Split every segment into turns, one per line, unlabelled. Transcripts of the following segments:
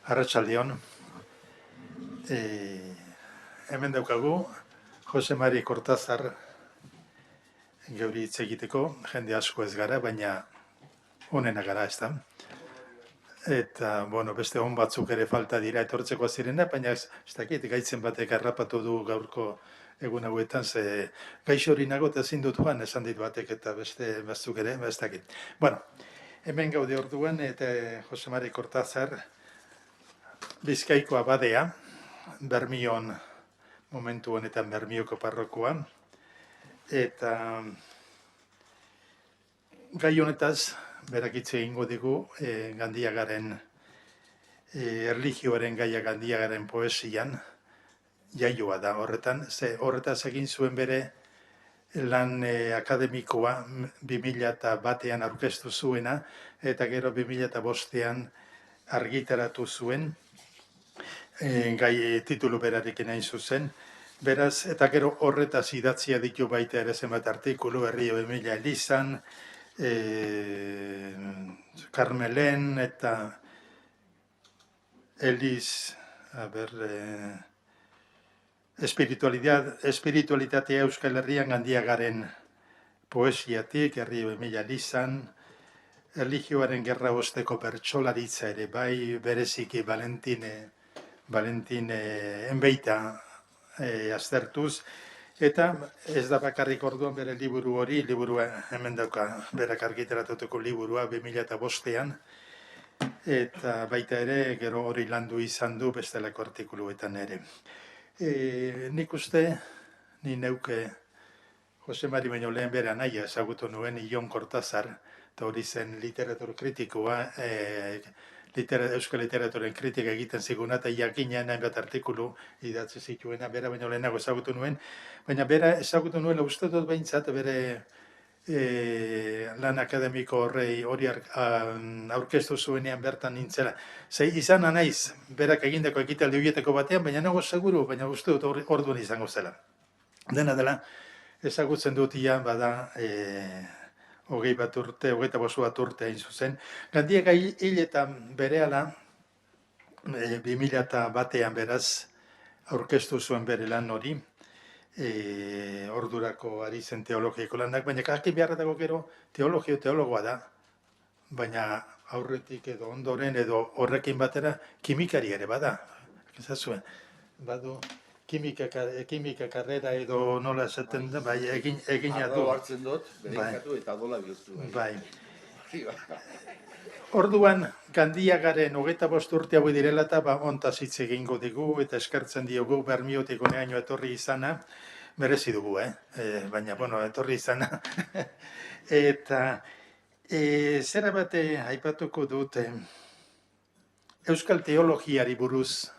Arratsaldeon. Hemen daukagu Jose Mari Kortazar geuri hitz egiteko, jende asko ez gara, baina onena gara, ez da. Eta, beste on batzuk ere falta dira etortzeko zirena, baina ez dakit gaitzen batek harrapatu du gaurko egun hauetan, ze gaixo hori nago eta ezin dut joan, esan dit batek eta beste batzuk ere, ez dakit. Hemen gaude orduan, eta Jose Mari Kortazar Bizkaiko abadea, Bermion momentu honetan Bermioko parrokoan, eta gai honetaz berakitze egingo digu Gandiagaren erlijioaren gaia Gandiagaren poesian jaioa da horretan, ze horretaz egin zuen bere lan akademikoa 2001an aurkeztu zuena, eta gero 2005an argitaratu zuen, gai titulu berarekin hain zuzen. Beraz, eta gero horretaz idatzia ditu baita ere zenbat artikulu, Herrio Emilia Elizan, Karmelen eta Eliz, espiritualitatea Euskal Herrian Gandiagaren poesiatik, Herrio Emilia Elizan, erlijioaren gerra osteko bertsolaritza ere, bai bereziki Valentine enbeita aztertuz, eta ez da bakarrik orduan bere liburua hemen dauka, berak argitaratuko liburua 2005an, eta baita ere gero hori landu izan du bestelako artikuluetan ere. Nik uste, ni neuke Jose Mari baino lehen bera naia ezagutu nuen Ion Kortazar, eta hori zen literatur kritikoa, euskal literaturen kritika egiten ziguna, eta jakinen hainbat artikulu idatzi zituena, bera baino lehenago ezagutu nuen, baina bera ezagutu nuen uste dut behintzat bere lan akademiko hori aurkeztu zuenean bertan nintzela. Izan naiz, berak egindako ekitaldi horietako batean, baina nago seguru, baina uste dut orduan izango zela. Dena dela, ezagutzen dut ia bada 25 bat urte hain zuzen. Gandiaga hiletan berehala, 2001an beraz, aurkeztu zuen bere lan hori, ordurako ari zen teologiako lanak, baina jakin beharra dago gero teologoa da, baina aurretik edo ondoren edo horrekin batera kimikari ere bada. Ezazuen, badu kimika karrera edo nola esaten da, bai, egina du.
Ardo hartzen dut, bereikatu eta dola bihurtu.
Bai. Orduan, Gandiagaren 25 urte hau direla eta ontaz hitz egingo digu eta eskertzen diogu Bermiotik honeaino etorri izana, merezi dugu, baina, etorri izana. Eta zera bate aipatuko dut, euskal teologiari buruz,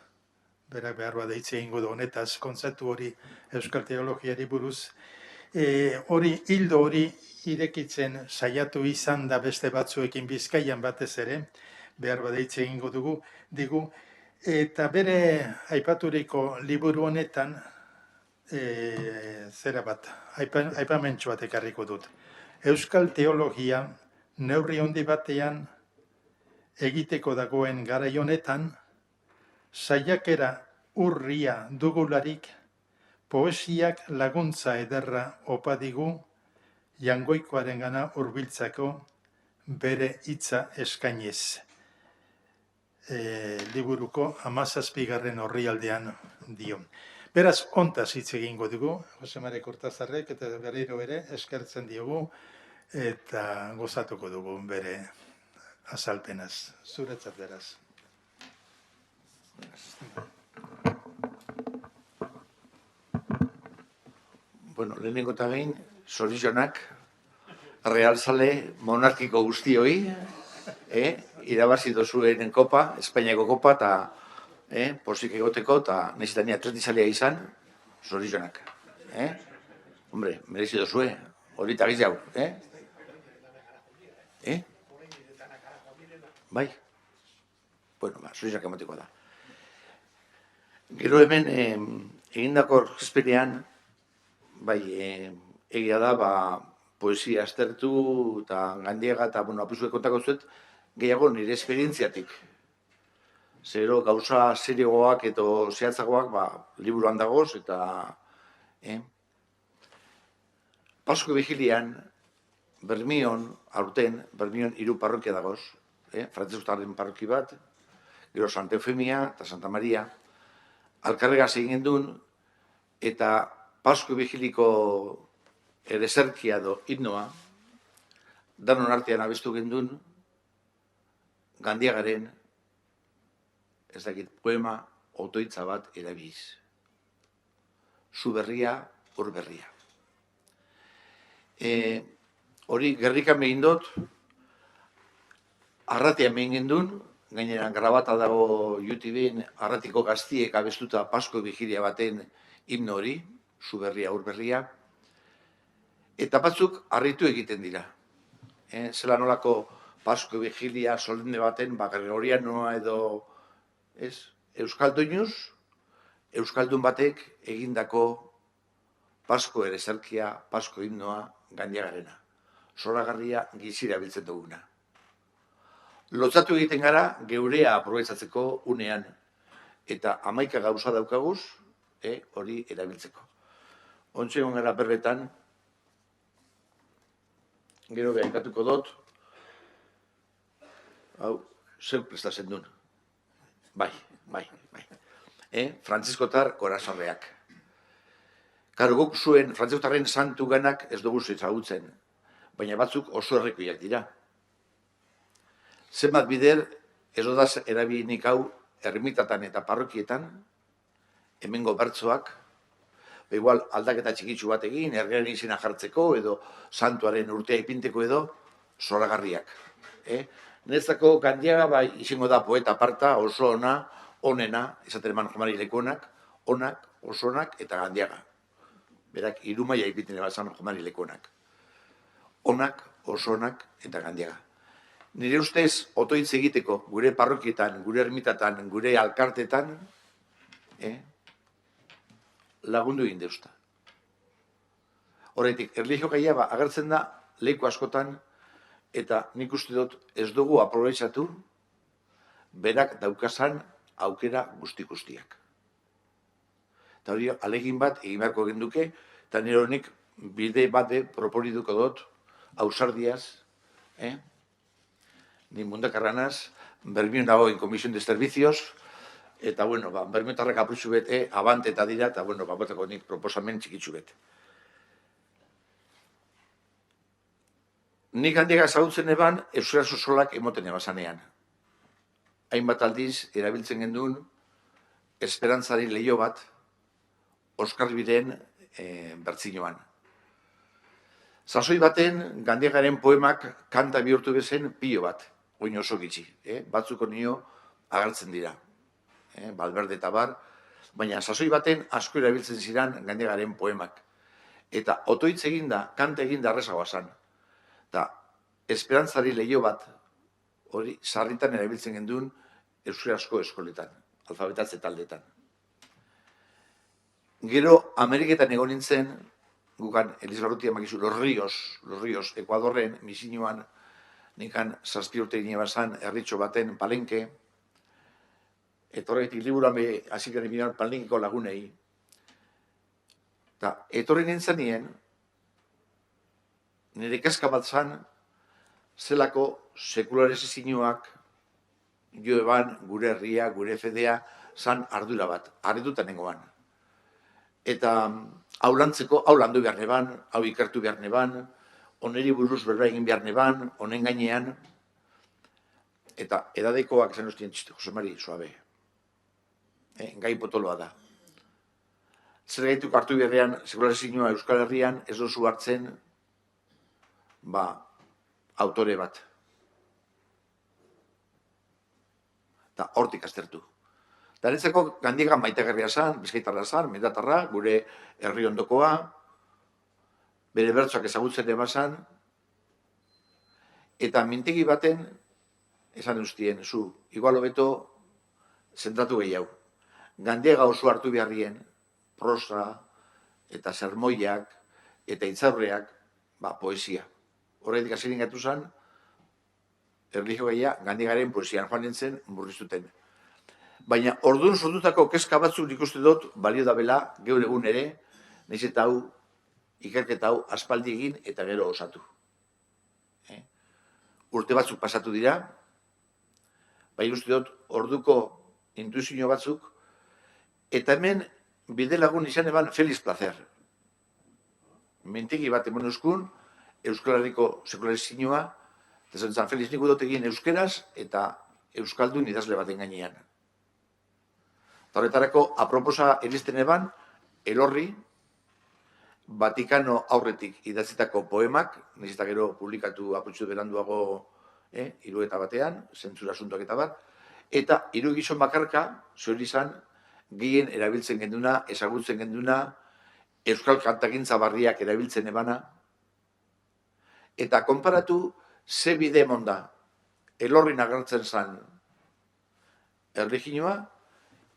berak behar bat eitze egingo du honetaz, kontzeptu hori euskal teologiari buruz, hildo hori irekitzen saiatu izan da beste batzuekin Bizkaian batez ere, behar bat eitze egingo digu, eta bere aipaturiko liburu honetan, zera bat, aipamentsu bat ekarriko dut. Euskal teologia neurri handi batean egiteko dagoen garai honetan, saiakera urria dugularik, poesiak laguntza ederra opa digu, Jangoikoaren gana hurbiltzako bere hitza eskainiz. Liburuko 17. orrialdean dio. Beraz, ontaz hitz egingo dugu, Jose Mari Kortazarrek, eta berriro ere eskertzen diogu, eta gozatuko dugu bere azalpenaz. Zuretzat beraz.
Lehenengo eta behin, zorizionak, realzale monarkiko guztioi, irabazi dozuen kopa, Espainiako kopa, eta posik egoteko, eta nezitania atletizalia izan, zorizionak. Hombre, merezi dozue, hori eta giz jau, Bai? Zorizionak emateko da. Gero hemen, egindako esperian, egia da, poesia aztertu eta Gandiaga eta apuzuek kontako zuet, gehiago nire esperientziatik. Zero gauza serioak edo zehatzagoak, liburuan dagoz, eta Pasko Vigilian, Bermion, aurten, Bermion 3 parrokia dagoz, frantzeskutarren parroki bat, gero Santa Eufemia eta Santa Maria, alkarregaz egin duen, eta Pasko Vigiliko ereserkia edo himnoa, danon artean abestu gendun, Gandiagaren, ez dakit, poema, otoitza bat erabiz. Zu berria, ur berria. Hori, gerrikan behin dut, arratian behin gendun, gainera grabata dago YouTubeen arratiko gaztiek abestuta Pasko Vigilia baten himno hori, zu berria, ur berria, eta batzuk harritu egiten dira. Zela nolako Pasko Vigilia solemne baten, Gregorianoa edo Euskalduinuz, Euskaldun batek egindako Pasko ereserkia, Pasko himnoa, Gandiagarena. Zoragarria gizira biltzen duguna. Lotzatu egiten gara geurea aprobetzatzeko unean, eta 11 gauza daukaguz, hori erabiltzeko. Ontxe egon gara berbetan, gero behakatuko dut, hau, zeu prestatzen duen. Bai. Frantziskotar korazorreak. Karo, guk zuen frantziskotarren santu ganak ez dugu ezagutzen, baina batzuk oso errekoiak dira. Zenbat bider, ez odaz erabilinik hau ermitatan eta parrokietan, hemengo bertsoak, igual aldaketa txikitsu bat egin, ergearen izena jartzeko, edo santuaren urtea ipinteko edo, zoragarriak. Netzako Gandiaga bai izango da poeta aparta, oso ona, onena, esaten eman Jomari Lekuonak, onak, oso onak eta Gandiaga. Berak, 3 maila ipiten ebazan Jomari Lekuonak. Onak, oso onak eta Gandiaga. Nire ustez, otoitz egiteko, gure parrokietan, gure ermitatan, gure alkartetan, lagundu egin deusta. Horretik, erlijio gaia agertzen da leku askotan, eta nik uste dut ez dugu aprobetxatu berak daukazan aukera guztiak. Eta hori, alegin bat egin beharko genduke, eta nire honek bide bate proponituko dut, ausardiaz, ni mundakarranaz, Bermion dagoen Komisión de Servicios, eta, Bermiotarrak apurtxu bete, abante eta dira, eta, botako nik proposamen txikitzu bete. Nik Gandiaga ezagutzen eban, euskara sosolak emoten ebazanean. Hainbat aldiz, erabiltzen genduen, esperantzari leio bat, Oskarbiren bertzinoan. Sasoi baten, Gandiagaren poemak kanta bihurtu bezen pilo bat, oin oso gitxi, batzuko nio agertzen dira. Balberde eta bar, baina sasoi baten asko erabiltzen ziren Gandiagaren poemak. Eta otoitz eginda, kanta eginda arrezagoa zan. Eta esperantzari leio bat, hori sarritan erabiltzen genduen euskarazko eskoletan, alfabetatze taldetan. Gero, Ameriketan egon nintzen, gukan Elizbarrutia makizu, Los Rios, Ekuadorren, misinuan, nikan 7 urte gine bazan, herritxo baten Palenke, eta horretik liburuan hasik garen Palenkeko lagunei. Eta etorri nintzen nien, nire kezka bat zan, zelako sekularizazioak jo eban gure herria, gure fedea, zan ardura bat, harritutan nengoan. Eta hau lantzeko, hau landu behar neban, hau ikertu behar neban, oneri buruz berba egin behar neban, honen gainean, eta edadekoak zen ustien txiste, Jose Mari, suabe. Gai potoloa da. Zer gaituk hartu beharrean, sekularizazioa Euskal Herrian, ez dozu hartzen, autore bat. Eta hortik aztertu. Eta netzako Gandiaga maitegarria zan, bizkaitarra zan, mendatarra, gure herri ondokoa, bere bertsoak ezagutzen ebazan, eta mintegi baten, esan ustien, igual hobeto zentratu gehiago. Gandiaga oso hartu beharrien, prosa, eta sermoiak, eta itzaurreak, poesia. Horretik azirin gatu zen, erlijio gaia, Gandiagaren poesian joan nintzen murriztuten. Baina orduan sortutako kezka batzuk nik uste dut balio da bela, gaur egun ere, nahiz eta hau, ikerketa hau aspaldi egin eta gero osatu. Urte batzuk pasatu dira, bai uste dut orduko intuizio batzuk, eta hemen bide lagun izan eban Feliz Placer. Mentegi bat emon euskun, Euskal Herriko sekularizioa, eta zentzan Feliz nik dut egin euskeraz eta euskaldun idazle baten gainean. Eta horretarako, aproposa eristen eban, Elorri, Vatikano aurretik idatzitako poemak, nahiz eta gero publikatu aputxu beranduago hirueta batean, zentzura asuntoak eta bat, eta hiru gizon bakarka, zuri izan, gehien erabiltzen genduna, ezagutzen genduna, euskal kantakintza barriak erabiltzen ebana, eta konparatu ze bide emonda, Elorrin agertzen zan erlijinoa,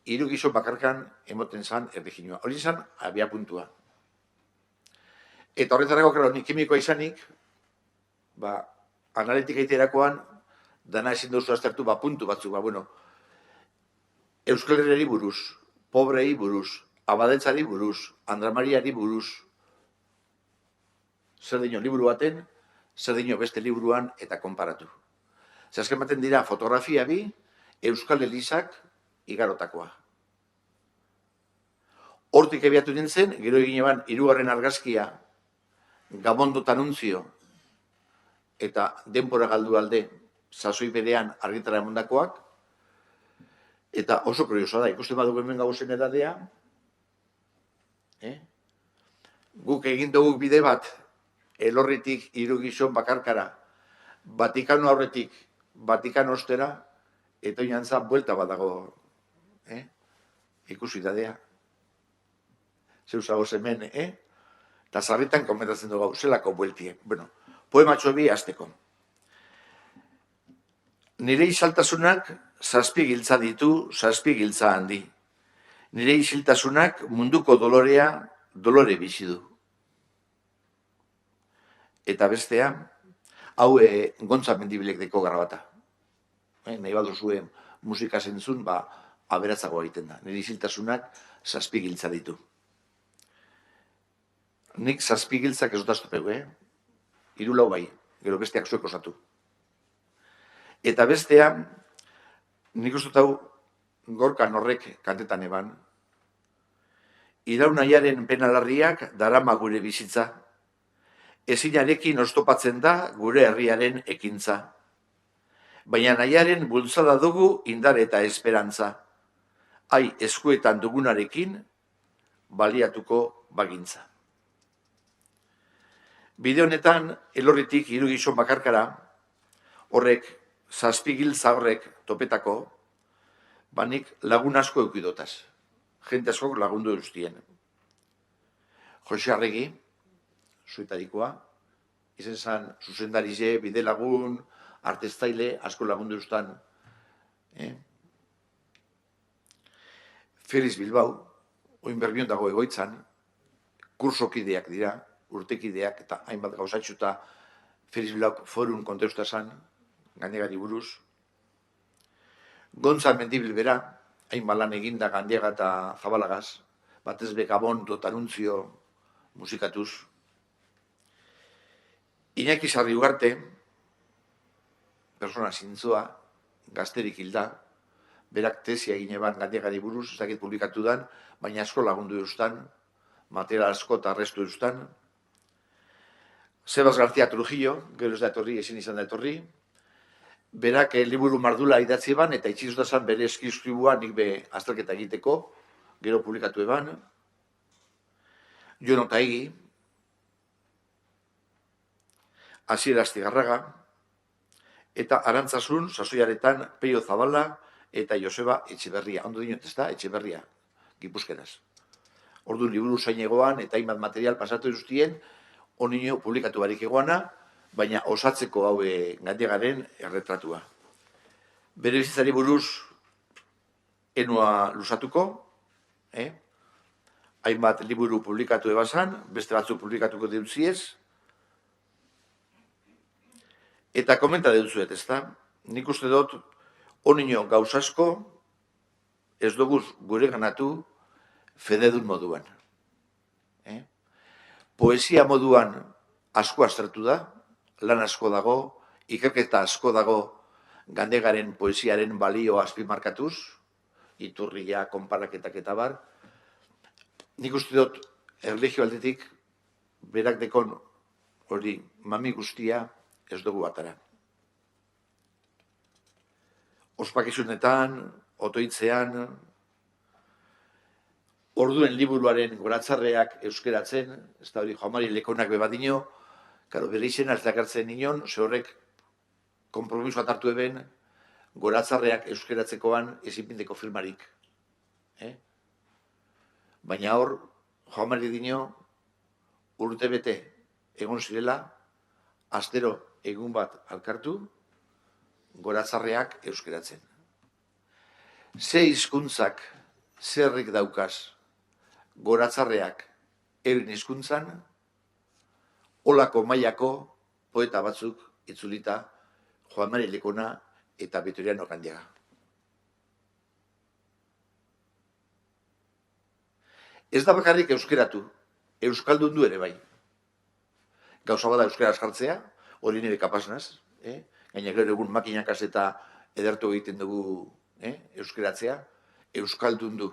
hiru gizon bakarkan emoten zan erlijinoa. Hori izan, abia puntua. Eta horretarako, claro, nik kimikoa izanik, analitika iterakoan, dana ezin duzu aztertu, puntu batzuk, Euskal Herriari buruz, pobrei buruz, abadentzari buruz, Andramariari buruz, zer dino liburu baten, zer dino beste liburuan, eta konparatu. Azken baten dira fotografia bi, Euskal Elizak igarotakoa. Hortik ebiatu nintzen, gero egin eban, hirugarren argazkia, Gabondo Tanuntzio, eta denbora galdu alde, sasoi berean argitara emondakoak, eta oso kuriosoa da, ikusten badugu hemen gauzen edadea, guk egin dugu bide bat, Elorritik hiru gizon bakarkara, Vatikano aurretik, Vatikano ostera, eta oinantza buelta bat dago, ikusi dadea. Zeuzagoz hemen, eta zarritan komentatzen dugu zelako bueltie. Bueno, poematxo bi azteko. Nire isaltasunak zazpi giltza ditu, zazpi giltza handi. Nire isiltasunak munduko dolorea, dolore bizi du. Eta bestea, hau Gontza Mendibilek deko garbata. Nahi baduzue musika zentzun, aberatzagoa egiten da. Nire isiltasunak zazpi giltza ditu. Nik zazpi giltzak ez dut aztopegu, hiru lau bai, gero besteak zuek osatu. Eta bestea, nik uste hau Gorkan horrek kantetan eban, iraunaiaren penalarriak darama gure bizitza, ezinarekin oztopatzen da gure herriaren ekintza. Baina nahiaren bultzada dugu indar eta esperantza, ai eskuetan dugunarekin baliatuko bagintza. Bide honetan, Elorritik hiru gizon bakarkara, horrek, zazpi giltza horrek topetako, nik lagun asko eukidotaz. Jente asko lagundu eustien. Jose Arregi, zuetarikoa, izen zan zuzendarize, bide lagun, artestaile, asko lagundu eustan. Feliz Bilbao, oin berbion dago egoitzan, kursokideak dira, urtekideak eta hainbat gauzatxu eta Feliz Bilbao forun konteusta zan, Gandiagari buruz. Gontza Mendibil bera, hainbat lan eginda Gandiaga eta Zabalagaz, batez be Gabondo Tanuntzio musikatuz. Iñaki Sarri Ugarte, persona zintzoa, gazterik hilda, berak tesia egin eban Gandiagari buruz, ez dakit publikatu dan, baina asko lagundu eustan, material asko eta arrestu eustan. Sebas García Trujillo, gero ez da etorri, ezin izan da etorri. Berak liburu mardula idatzi eban, eta itxizutazan bere eskizkribua nik be azterketa egiteko, gero publikatu eban. Jon Otaegi, Asier Astigarraga, eta Arantzasun, sasoiaretan, Peio Zabala eta Joseba Etxeberria. Ondo dinot ez da, Etxeberria, Gipuzkeraz. Orduan liburu zain egoan, eta hainbat material pasatu erustien, onino publikatu barik egoana, baina osatzeko hau Gandiagaren erretratua. Bere bizitzari buruz enua lusatuko, hainbat liburu publikatu ebazan, beste batzuk publikatuko deutziez, eta komenta deutzuet, ez da? Nik uste dut, onino gauz asko, ez dugu gure ganatu fededun moduan. Poesia moduan asko aztertu da, lan asko dago, ikerketa asko dago Gandegaren poesiaren balio azpimarkatuz, iturria, konparaketak eta bar. Nik uste dut, erlijio aldetik, berak dekon hori mami guztia ez dugu batara. Ospakizunetan, otoitzean, orduen liburuaren goratzarreak euskeratzen, ez da hori Joan Mari Lekonak bebadino, bere izena ez dakartzen nion, ze horrek konpromiso atartu eben, goratzarreak euskaratzekoan ezinpindeko filmarik. Baina hor, Joan Mari dino, urte bete egon zirela, astero egun bat alkartu, goratzarreak euskaratzen. Ze hizkuntzak zerrik daukaz goratzarreak euren hizkuntzan, holako mailako poeta batzuk itzulita Joan Mari Lekona eta Vitoriano Gandiaga. Ez da bakarrik euskeratu, euskaldundu ere bai. Gauza bada euskaraz jartzea, hori nire kapasnaz, gaina gero egun makinakaz eta edertu egiten dugu euskeratzea, euskaldundu.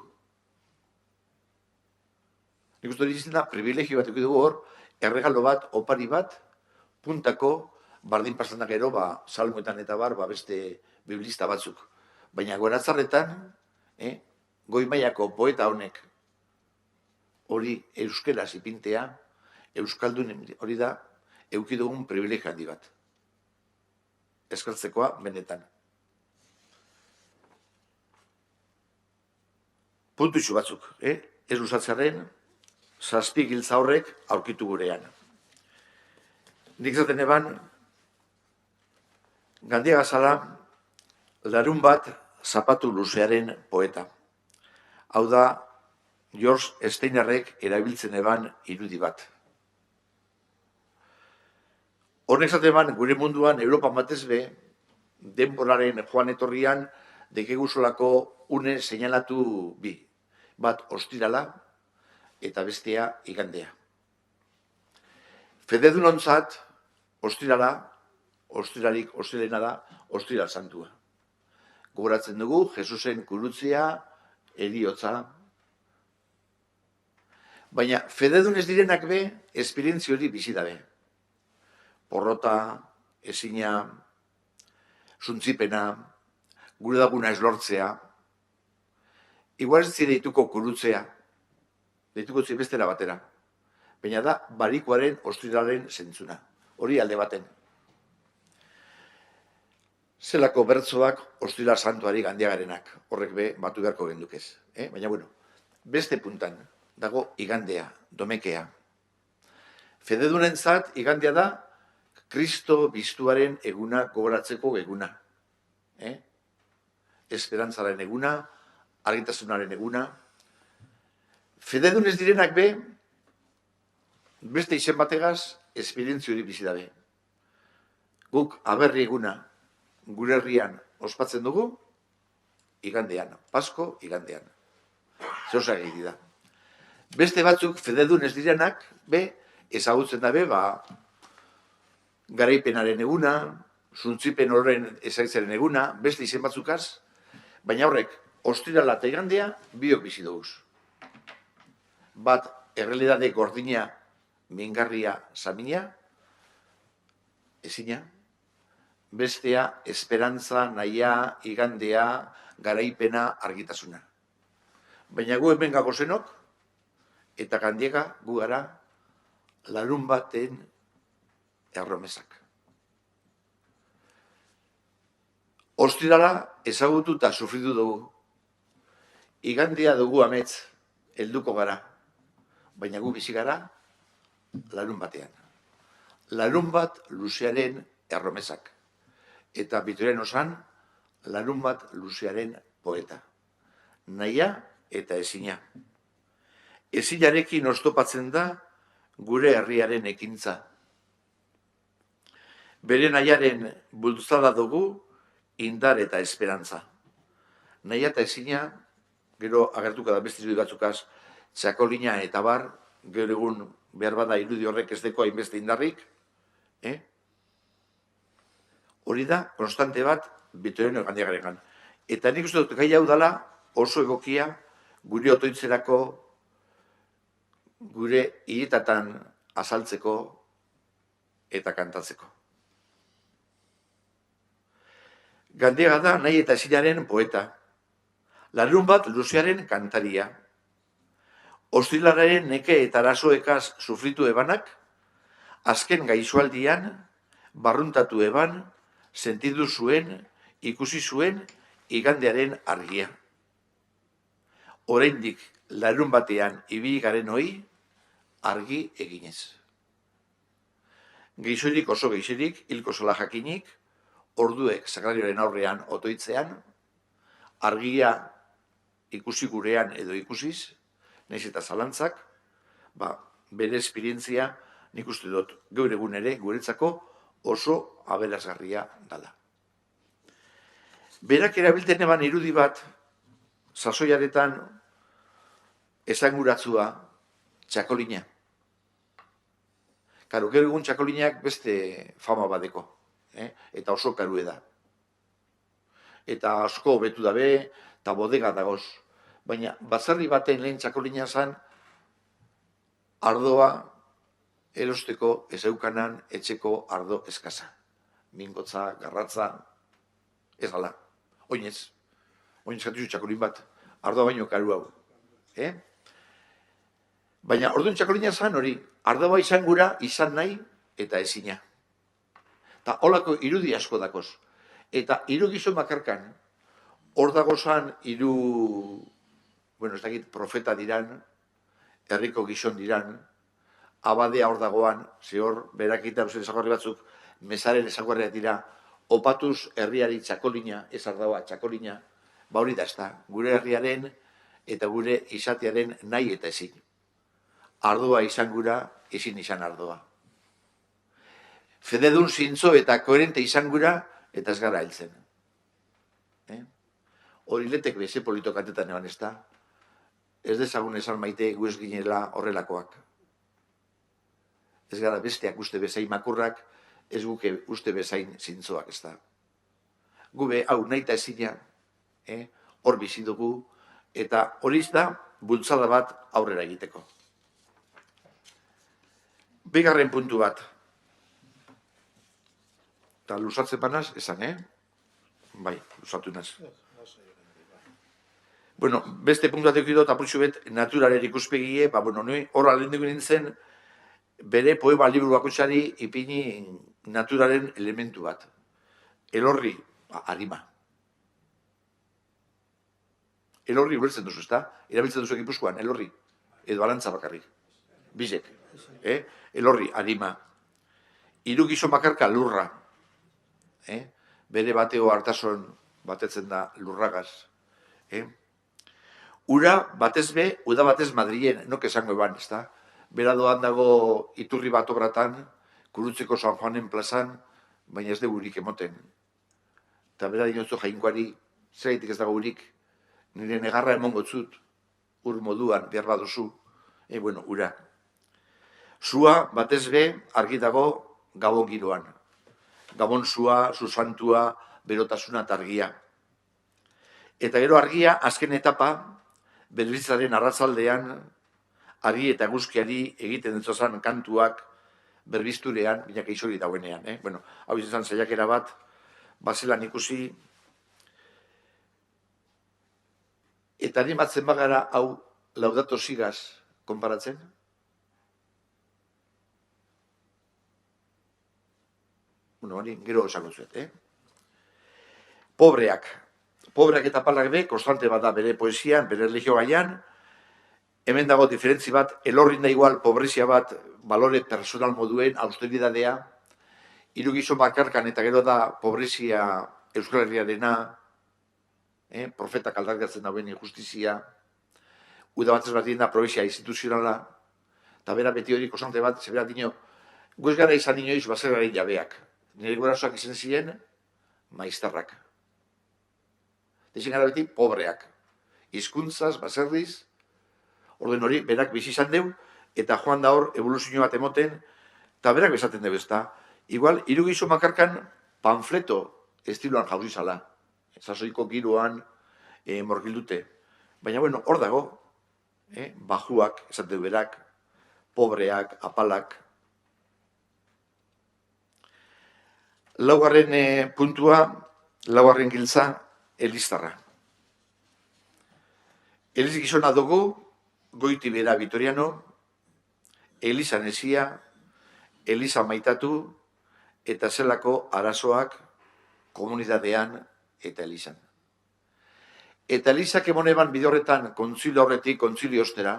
Nik uste hori izan da, privilegio bat dugu hor, erregalo bat, opari bat, puntako, bardin pasanak gero, salmoetan eta beste biblista batzuk. Baina goratzarretan, goi mailako poeta honek, hori euskeraz ipintea, euskaldun hori da, eukidugun privilegio handi bat. Eskertzekoa benetan. Puntutxu batzuk, ez usatzearen, zazpi giltza horrek aurkitu gurean. Nik zaten eban, Gandiaga zala, larun bat zapatu luzearen poeta. Hau da, George Steinerrek erabiltzen eban irudi bat. Hornek zaten eban, gure munduan, Europan batez be, denboraren joan etorrian, dekeguzolako une seinalatu bi. Bat ostirala eta bestea igandea. Fededunontzat, ostirala, ostirarik ostirena da, ostiral santua. Gogoratzen dugu, Jesusen kurutzea, heriotza. Baina fededun ez direnak be, esperientzio hori bizi dabe. Porrota, ezina, suntzipena, gure daguna ez lortzea. Igual ez zire dituko kurutzea, dituko zire bestera batera. Baina da, barikoaren ostiralen zentzuna. Hori alde baten. Zelako bertzoak ostiral santuari Gandiagarenak. Horrek be, batu beharko gendukez. Baina, beste puntan dago igandea, domekea. Fededunentzat igandea da, Kristo biztuaren eguna gogoratzeko eguna. Esperantzaren eguna, argitasunaren eguna. Fededun ez direnak be, beste izen bategaz, esperientzio hori bizi dabe. Guk aberri eguna gure herrian ospatzen dugu, igandean, Pasko igandean. Zeosa egiti da. Beste batzuk fededun ez direnak, be, ezagutzen dabe, garaipenaren eguna, zuntzipen horren ezaitzaren eguna, beste izen batzukaz, baina horrek, ostirala eta igandea, biok bizi duguz. Bat, errealidade gordina, mingarria, samina, ezina, bestea, esperantza, nahia, igandea, garaipena, argitasuna. Baina gu hemen gago zenok, eta Gandiaga gu gara larun baten erromesak. Ostirala ezagutu eta sufritu dugu. Igandea dugu amets, helduko gara. Baina gu bizi gara larun batean. Larun bat luzearen erromesak. Eta Vitoriano zan, larun bat luzearen poeta. Nahia eta ezina. Ezinarekin oztopatzen da gure herriaren ekintza. Bere nahiaren bultzada dugu indar eta esperantza. Nahia eta ezina gero agertuko da beste irudi batzukaz, txakolina eta bar, gero egun behar bada irudi horrek ez deko hainbeste indarrik, hori da, konstante bat, Vitorino Gandiagarengan. Eta nik uste dut gai hau dela oso egokia gure otoitzerako, gure hiletatan azaltzeko eta kantatzeko. Gandiaga da nahi eta ezinaren poeta. Larun bat luzearen kantaria. Ostiralaren neke eta arazoekaz sufritu ebanak, azken gaixoaldian, barruntatu eban, sentidu zuen, ikusi zuen, igandearen argia. Oraindik larun batean ibili garen hoi, argi eginez. Geixorik oso geixerik, hilko zola jakinik, orduek saklarioaren aurrean otoitzean, argia ikusi gurean edo ikusiz, nahiz eta zalantzak, bere esperientzia nik uste dut gaur egun ere guretzako oso aberasgarria dela. Berak erabiltzen eban irudi bat, sasoiaretan esanguratzua txakolina. Karo, gero egun txakolinak beste fama badeko, eta oso karue da. Eta asko hobetu dabe, eta bodega dagoz. Baina, baserri baten lehen txakolina zan, ardoa erosteko ezeukanan etxeko ardo eskasa. Mingotza, garratza, ez ala. Oinez katizu txakolin bat, ardoa baino karu hau. Baina, orduan txakolina zan hori, ardoa izan gura, izan nahi, eta ezina. Eta holako irudi asko dakoz. Eta hiru gizon bakarkan, hor dagozan hiru, ez dakit, profeta diran, herriko gizon diran, abadea hor dagoan, ze hor, berak eta ezaguarri batzuk, mesaren ezaguarria dira, opatuz herriari txakolina, ez ardoa txakolina, hori da ez da, gure herriaren eta gure izatearen nahi eta ezin. Ardoa izan gura, ezin izan ardoa. Fededun zintzo eta koherente izan gura, eta ez gara heltzen. Hori letek beze politokatetan eban ez da. Ez dezagun esan maite gu ez ginela horrelakoak. Ez gara besteak uste bezain makurrak, ez guke uste bezain zintzoak ez da. Gube, hau, nahi eta ezina, hor bizi dugu, eta hori da bultzada bat aurrera egiteko. Bigarren puntu bat. Eta lusatzen banaz, esan, Bai, lusatu naz. Beste puntu bat eukidot, apurtxu bet, naturaren ikuspegie, horra lehen dugu nintzen, bere poema liburu bakoitzari ipini naturaren elementu bat. Elorri, harima. Elorri ulertzen duzu, ezta? Erabiltzen duzu Gipuzkoan, elorri. Edo arantza bakarrik. Bizek. Elorri, harima. Hiru gizon bakarka lurra. Bere bateo hartason batetzen da lurragaz. Ura batez be, uda batez Madrilen, nok esango eban, ezta? Bera doan dago iturri bat obratan, Kurutzeko San Juanen plazan, baina ez dugu urik emoten. Eta bera dinotzu jainkoari, zeraitik ez dago urik, nire negarra emongo zut, ur moduan, behar baduzu, ura. Zua, batez be, argi dago Gabon giroan. Gabon zua, susantua, berotasuna eta argia. Eta gero argia, azken etapa, berritzaren arratzaldean, argi eta eguzkiari egiten ditzozan kantuak berbizturean, binak izori dauenean. Hau izan saiakera bat, bazelan ikusi, eta animatzen bagara hau Laudato Sigaz konparatzen. Hori, gero esango zuet, Pobreak. Pobreak eta palak be, konstante bat da bere poesian, bere erlijio gaian. Hemen dago diferentzi bat, elorrin da igual, pobrezia bat, balore personal moduen, austeridadea. Hiru gizon bakarkan eta gero da pobrezia Euskal Herriarena, profetak aldargatzen dauen injustizia. Uda batzez bat da probezia instituzionala. Eta bera beti hori konstante bat, zebera dino, guez gara izan inoiz baserraren jabeak. Nire gurasoak izan ziren, maiztarrak. Dezin gara beti, pobreak. hizkuntzaz, baserriz, orden hori, berak bizi izan deu, eta joan da hor, evoluzio bat emoten, eta berak bezaten deu, ezta. Igual, hiru gizon bakarkan, panfleto estiloan jauzi zala. Sasoiko giroan morgildute. Baina, bueno, hor dago, bajuak, esaten du berak, pobreak, apalak. Laugarren puntua, laugarren giltza, eliztarra. Eliz gizona dugu, goiti bera Vitoriano, Eliza nesia, Eliza maitatu, eta zelako arazoak komunitatean eta Elizan. Eta Elizak emoneban bide horretan kontzilio horretik, kontzilio ostera,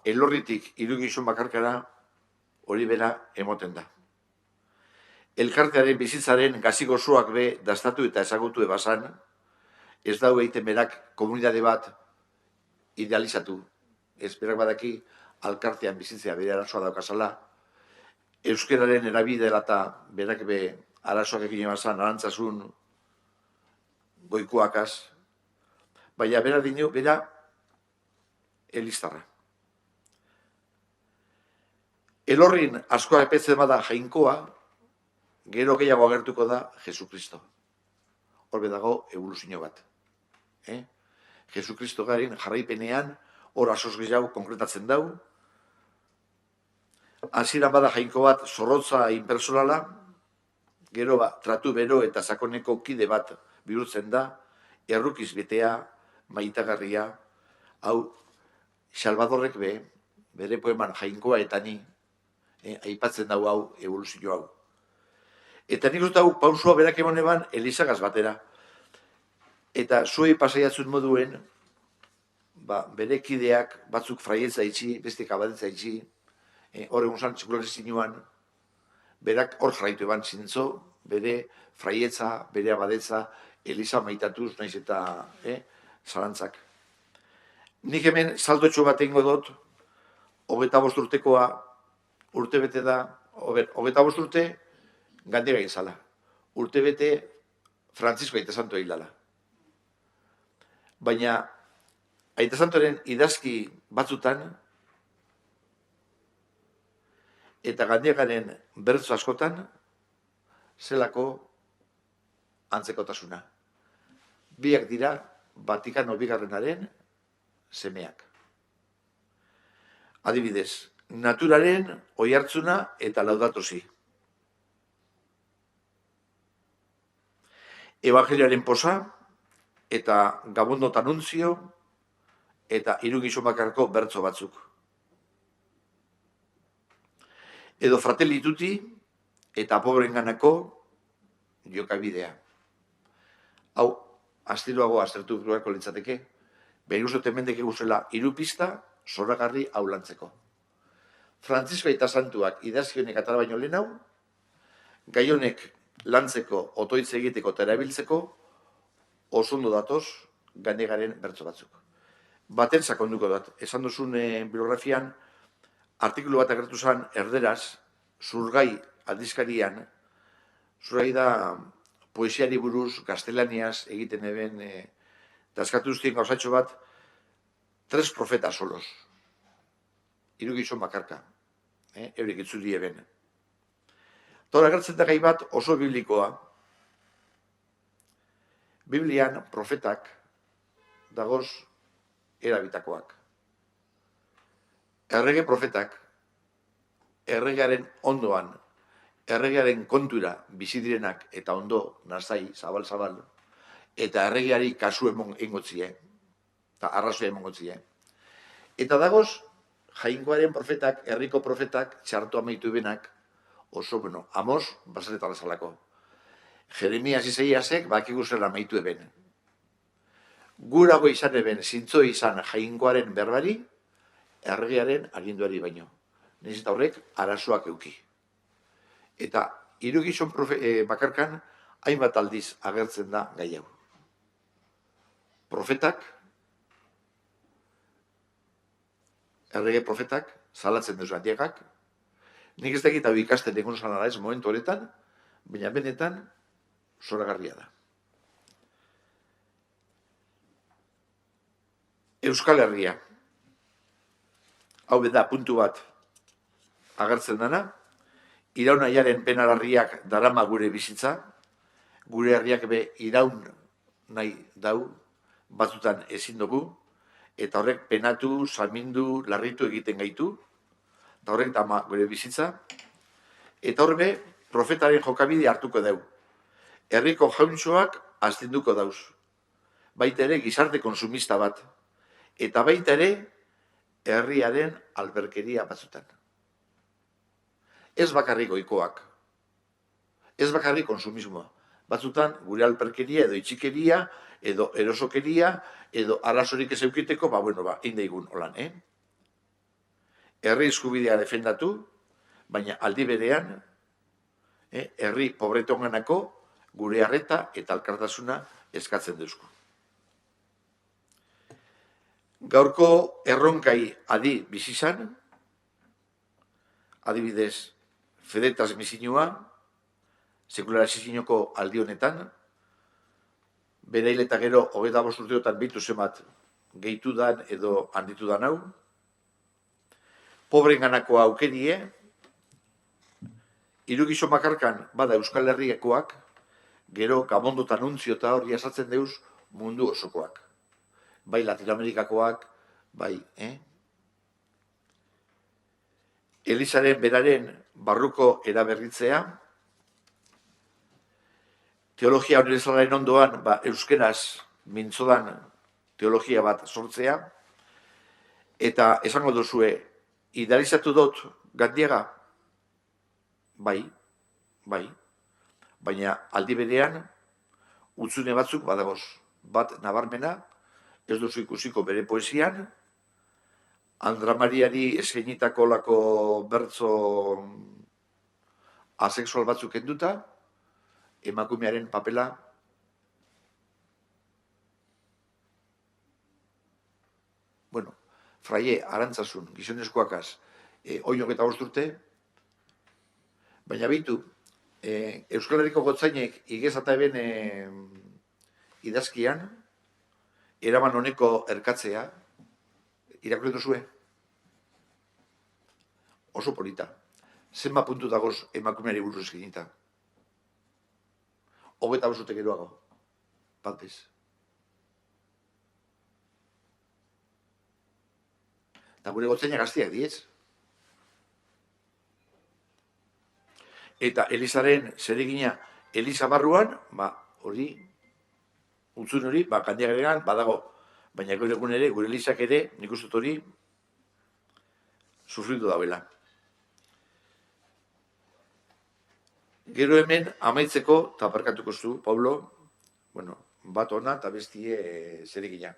elorritik hiru gizon bakarkara hori bera emoten da. Elkartearen bizitzaren gazigozoak be dastatu eta ezagutu ebasan, ez dau egiten berak komunitate bat idealizatu. Ez berak badaki alkartean bizitzea bere arazoa daukazala, euskeraren erabidela eta berak be arazoak egin ebazan, arantzasun goikoakaz, baina bera dino, bera eliztarra. Elorrin askoa epetzen bada jainkoa, gero gehiago agertuko da Jesukristo. Horbe dago evoluzio bat. Jesukristo garen jarraipenean, hor asoz gehiago konkretatzen dau. Hasieran bada jainko bat zorrotza impersonala, gero tratu bero eta sakoneko kide bat bihurtzen da, errukiz betea, maitagarria, hau, Salvadorrek bere poeman jainkoa eta ni, aipatzen dau hau, evoluzio hau. Eta nik uste hau pausua berak emoneban Elizagaz batera. Eta zuei pasaiatzun moduen, bere kideak batzuk fraietza itxi, beste kabadetza itxi, hor egun zan txikulak zinuan, berak hor jarraitu eban zintzo, bere fraietza, bere abadetza, Eliza maitatuz, naiz eta zalantzak. Nik hemen saldotxo bat egingo dut, 25 urtekoa urte bete da, 25 urte gandera izala. Urte bete Francisco Aita Santo hilala. Baina Aita Santoren idazki batzutan eta gandiagaren bertso askotan zelako antzekotasuna. Biak dira Vatikano bigarrenaren semeak. Adibidez, naturaren oihartzuna eta laudatosi. Evangelioaren posa eta Gabondo Tanuntzio eta hiru gizon bakarko bertso batzuk. Edo Fratelli Tutti eta pobrenganako jokabidea. Hau, astiroago aztertu beharko litzateke, behin uste temendek eguzela hiru pista zoragarri hau lantzeko. Francisco Aita Santuak idazki honek atara baino lehen hau, gai honek lantzeko, otoitz egiteko eta erabiltzeko, oso ondo datoz Ganegaren bertso batzuk. Baten sakonduko dut, esan duzun biografian, artikulu bat agertu zen erderaz, Zurgai aldizkarian, Zurgai da poesiari buruz, gaztelaniaz egiten eben, dazkatu duztien gauzatxo bat, 3 profeta solos. 3 gizon bakarka, eurik itzuli eben. Tora agertzen da gai bat oso biblikoa. Biblian profetak dagoz erabitakoak. Errege profetak, erregearen ondoan, erregearen kontura bizi direnak eta ondo nazai, zabal-zabal, eta erregeari kasu emongotzie, eta arrazoia emongotzie. Eta dagoz, jainkoaren profetak, herriko profetak, txartu amaitu benak, oso, Amos, basaretan azalako. Jeremias Isaiasek bakigu zela amaitu eben. Gurago izan eben, zintzo izan jainkoaren berbari, erregearen aginduari baino. Naiz eta horrek arazoak euki. Eta 3 gizon bakarkan, hainbat aldiz agertzen da gai hau. Profetak, errege profetak, salatzen duzu handiagak, nik ez dakit hau ikasten egon zanara ez momentu horretan, baina benetan zoragarria da. Euskal Herria. Hau da puntu bat agertzen dana. Iraunaiaren penalarriak darama gure bizitza. Gure herriak be iraun nahi dau, batzutan ezin dugu. Eta horrek penatu, samindu, larritu egiten gaitu. Eta horrek dama gure bizitza. Eta horbe, profetaren jokabide hartuko dau. Herriko jauntxoak astinduko dauz. Baita ere, gizarte konsumista bat. Eta baita ere, herriaren alberkeria batzutan. Ez bakarrik goikoak. Ez bakarrik konsumismoa. Batzutan, gure alberkeria edo itxikeria, edo erosokeria, edo arazorik ez eukiteko, indeigun holan, Herri eskubidea defendatu, baina aldi berean, herri pobretonganako gure arreta eta alkartasuna eskatzen duzku. Gaurko erronkai adi bizizan, adibidez, fedetas misinua, sekularizazioneko aldi honetan, bere hil eta gero 25 urteotan bitu zemat gehitu dan edo handitu dan hau, pobren ganako aukerie, irugizo makarkan bada Euskal Herriakoak, gero gamondotan untzio eta hori asatzen deuz mundu osokoak. Bai Latinoamerikakoak, bai, Elizaren beraren barruko eraberritzea, teologia unibertsalaren ondoan, euskeraz mintzodan teologia bat sortzea, eta esango duzue, idealizatu dut Gandiaga? Bai, baina aldi berean, utzune batzuk badagoz. Bat nabarmena, ez duzu ikusiko bere poesian, Andra Mariari eskainitako lako bertso asexual batzuk kenduta, emakumearen papela fraie, arantzasun, gizonezkoakaz, oinok eta 5 urte, baina bitu, Euskal Herriko gotzainek igezata eben idazkian, eraman honeko erkatzea, irakurri duzue? Oso polita. Zenba puntu dagoz emakumeari buruz eskinita. 25 urte geroago. Bat bez. Eta gure gotzainak gaztiak diez. Eta Elizaren zeregina Eliza barruan, hori, utzun hori, Gandiagaregan badago. Baina gure egun ere, gure Elizak ere, nik uste hori, sufritu dauela. Gero hemen, amaitzeko, eta parkatuko zu, Pablo, bat ona eta bestie zeregina.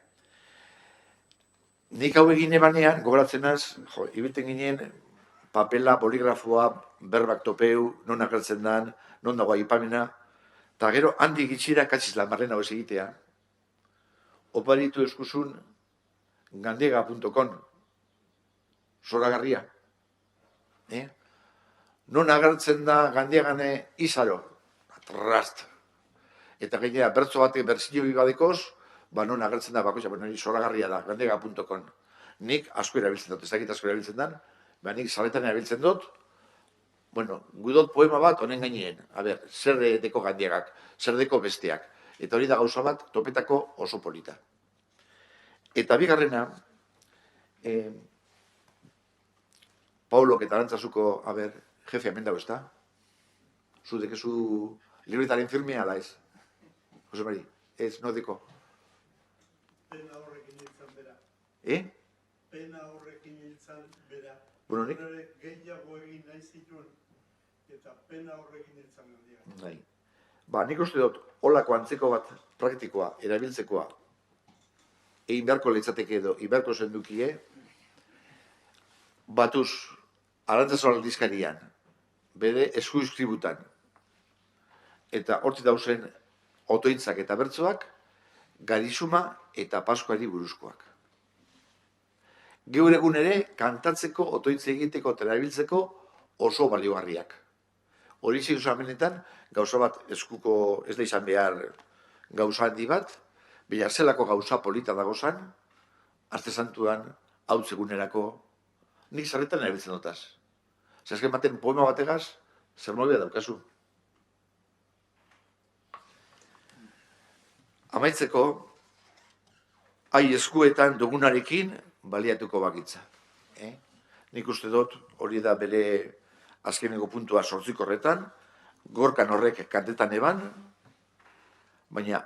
Nik hau egin ebanean, gogoratzen az, ibilten ginen, papela, boligrafoa, berbak topeu, non agertzen dan, non dago aipamena, eta gero handik itxira katziz lamarren hau ez egitea. Oparitu eskuzun gandiaga.com zoragarria. Non agertzen da Gandiagane izaro, atrast. Eta gainera, bertzo batek berzio bibadekoz, non agertzen da bakoitza, zoragarria da, gandiaga.com. Nik asko erabiltzen dut, ez dakit asko erabiltzen dan, nik zaletan erabiltzen dut, gudot poema bat honen gaineen, zer deko Gandiagak, zer deko besteak. Eta hori da gauza bat, topetako oso polita. Eta bigarrena, Paulok eta Arantzazuko, jefe hemen dago, ez da? Zu dekezu libretaren firmea da ez? Jose Mari, ez, no deko?
Pena horrekin hiltzan bera. Pena horrekin hiltzan bera.
Nik?
Gehiago egin nahi zituen, eta pena horrekin hiltzan Gandiaga.
Bai. Nik uste dut, holako antzeko bat praktikoa, erabiltzekoa, egin beharko litzateke edo, egin beharko zendukie, batuz, Arantzazu aldizkarian, bere eskuizkributan, eta hortzi dauzen otoitzak eta bertzoak, garizuma eta paskoari buruzkoak. Geur egun ere, kantatzeko, otoitze egiteko eta erabiltzeko oso baliogarriak. Hori amenetan, gauza bat eskuko ez da izan behar gauza handi bat, baina zelako gauza polita dagozan, Aste Santuan, hau egunerako, nik zarretan erabiltzen dutaz. Zazken baten poema bategaz, zer mobia daukazu. Amaitzeko, hai eskuetan dugunarekin baliatuko bakitza. Nik uste dut, hori da bere azkeneko puntua 8 horretan, Gorkan horrek kantetan eban, baina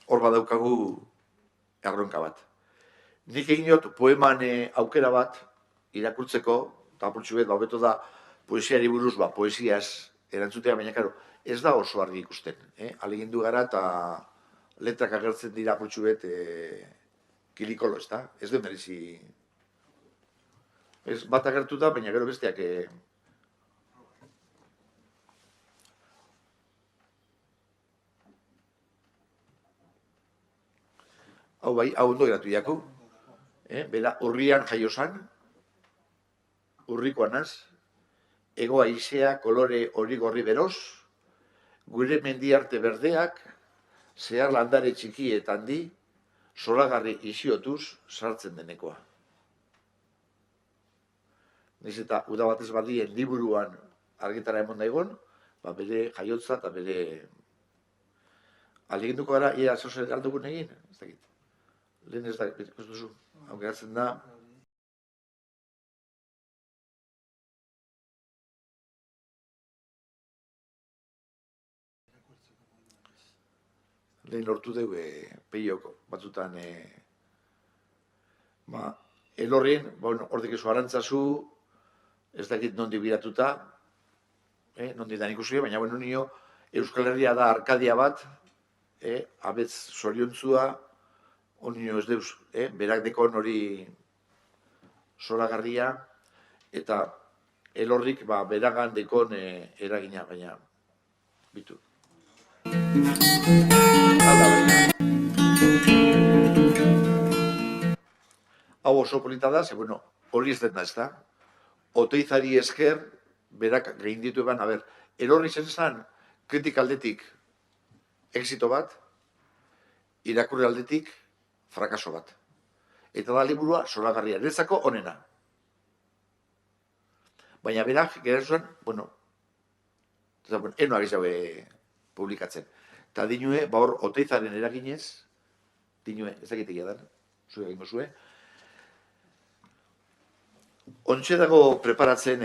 hor badaukagu erronka bat. Nik egin dut poeman aukera bat irakurtzeko, eta apurtxu bet, hobeto da poesiari buruz, poesiaz erantzutea, baina karo, ez da oso argi ikusten. Alegindu gara eta letrak agertzen dira apurtxu bet kilikolo, ez da? Ez du merezi. Ez bat agertu da, baina gero besteak hau bai, hau ondo geratu jaku. Bera, urrian jaiozan, urrikoanaz, ego aizea kolore hori gorri beroz, gure mendiarte berdeak, zehar landare txiki eta handi, zoragarri isiotuz sartzen denekoa. Niz eta uda batez badien liburuan argitara emon daigon, bere jaiotza eta bere aleginduko gara, ia zoze galdugun egin, ez dakit. Lehen ez da, ez duzu, hau geratzen da. Lehen lortu dugu peioko batzutan elorrien, hortik ezo arantzazu, ez dakit nondi biratuta, nondi da ikusi, baina nio Euskal Herria da Arkadia bat, abetz zoriontzua, onio ez deuz, berak dekon hori zoragarria, eta elorrik beragan dekon eragina, baina bitu. Hau oso polita da, hori ez dena ez da. Oteizari esker, berak gehin ditu eban, elorri zen zan, kritik aldetik exito bat, irakurri aldetik frakaso bat. Eta da liburua zoragarria, netzako onena. Baina berak, gera zuen, enoak ez jaue publikatzen. Eta dinue, hor Oteizaren eraginez, dinue, ez dakitegia da, zue egingo zue. Ontxe dago preparatzen,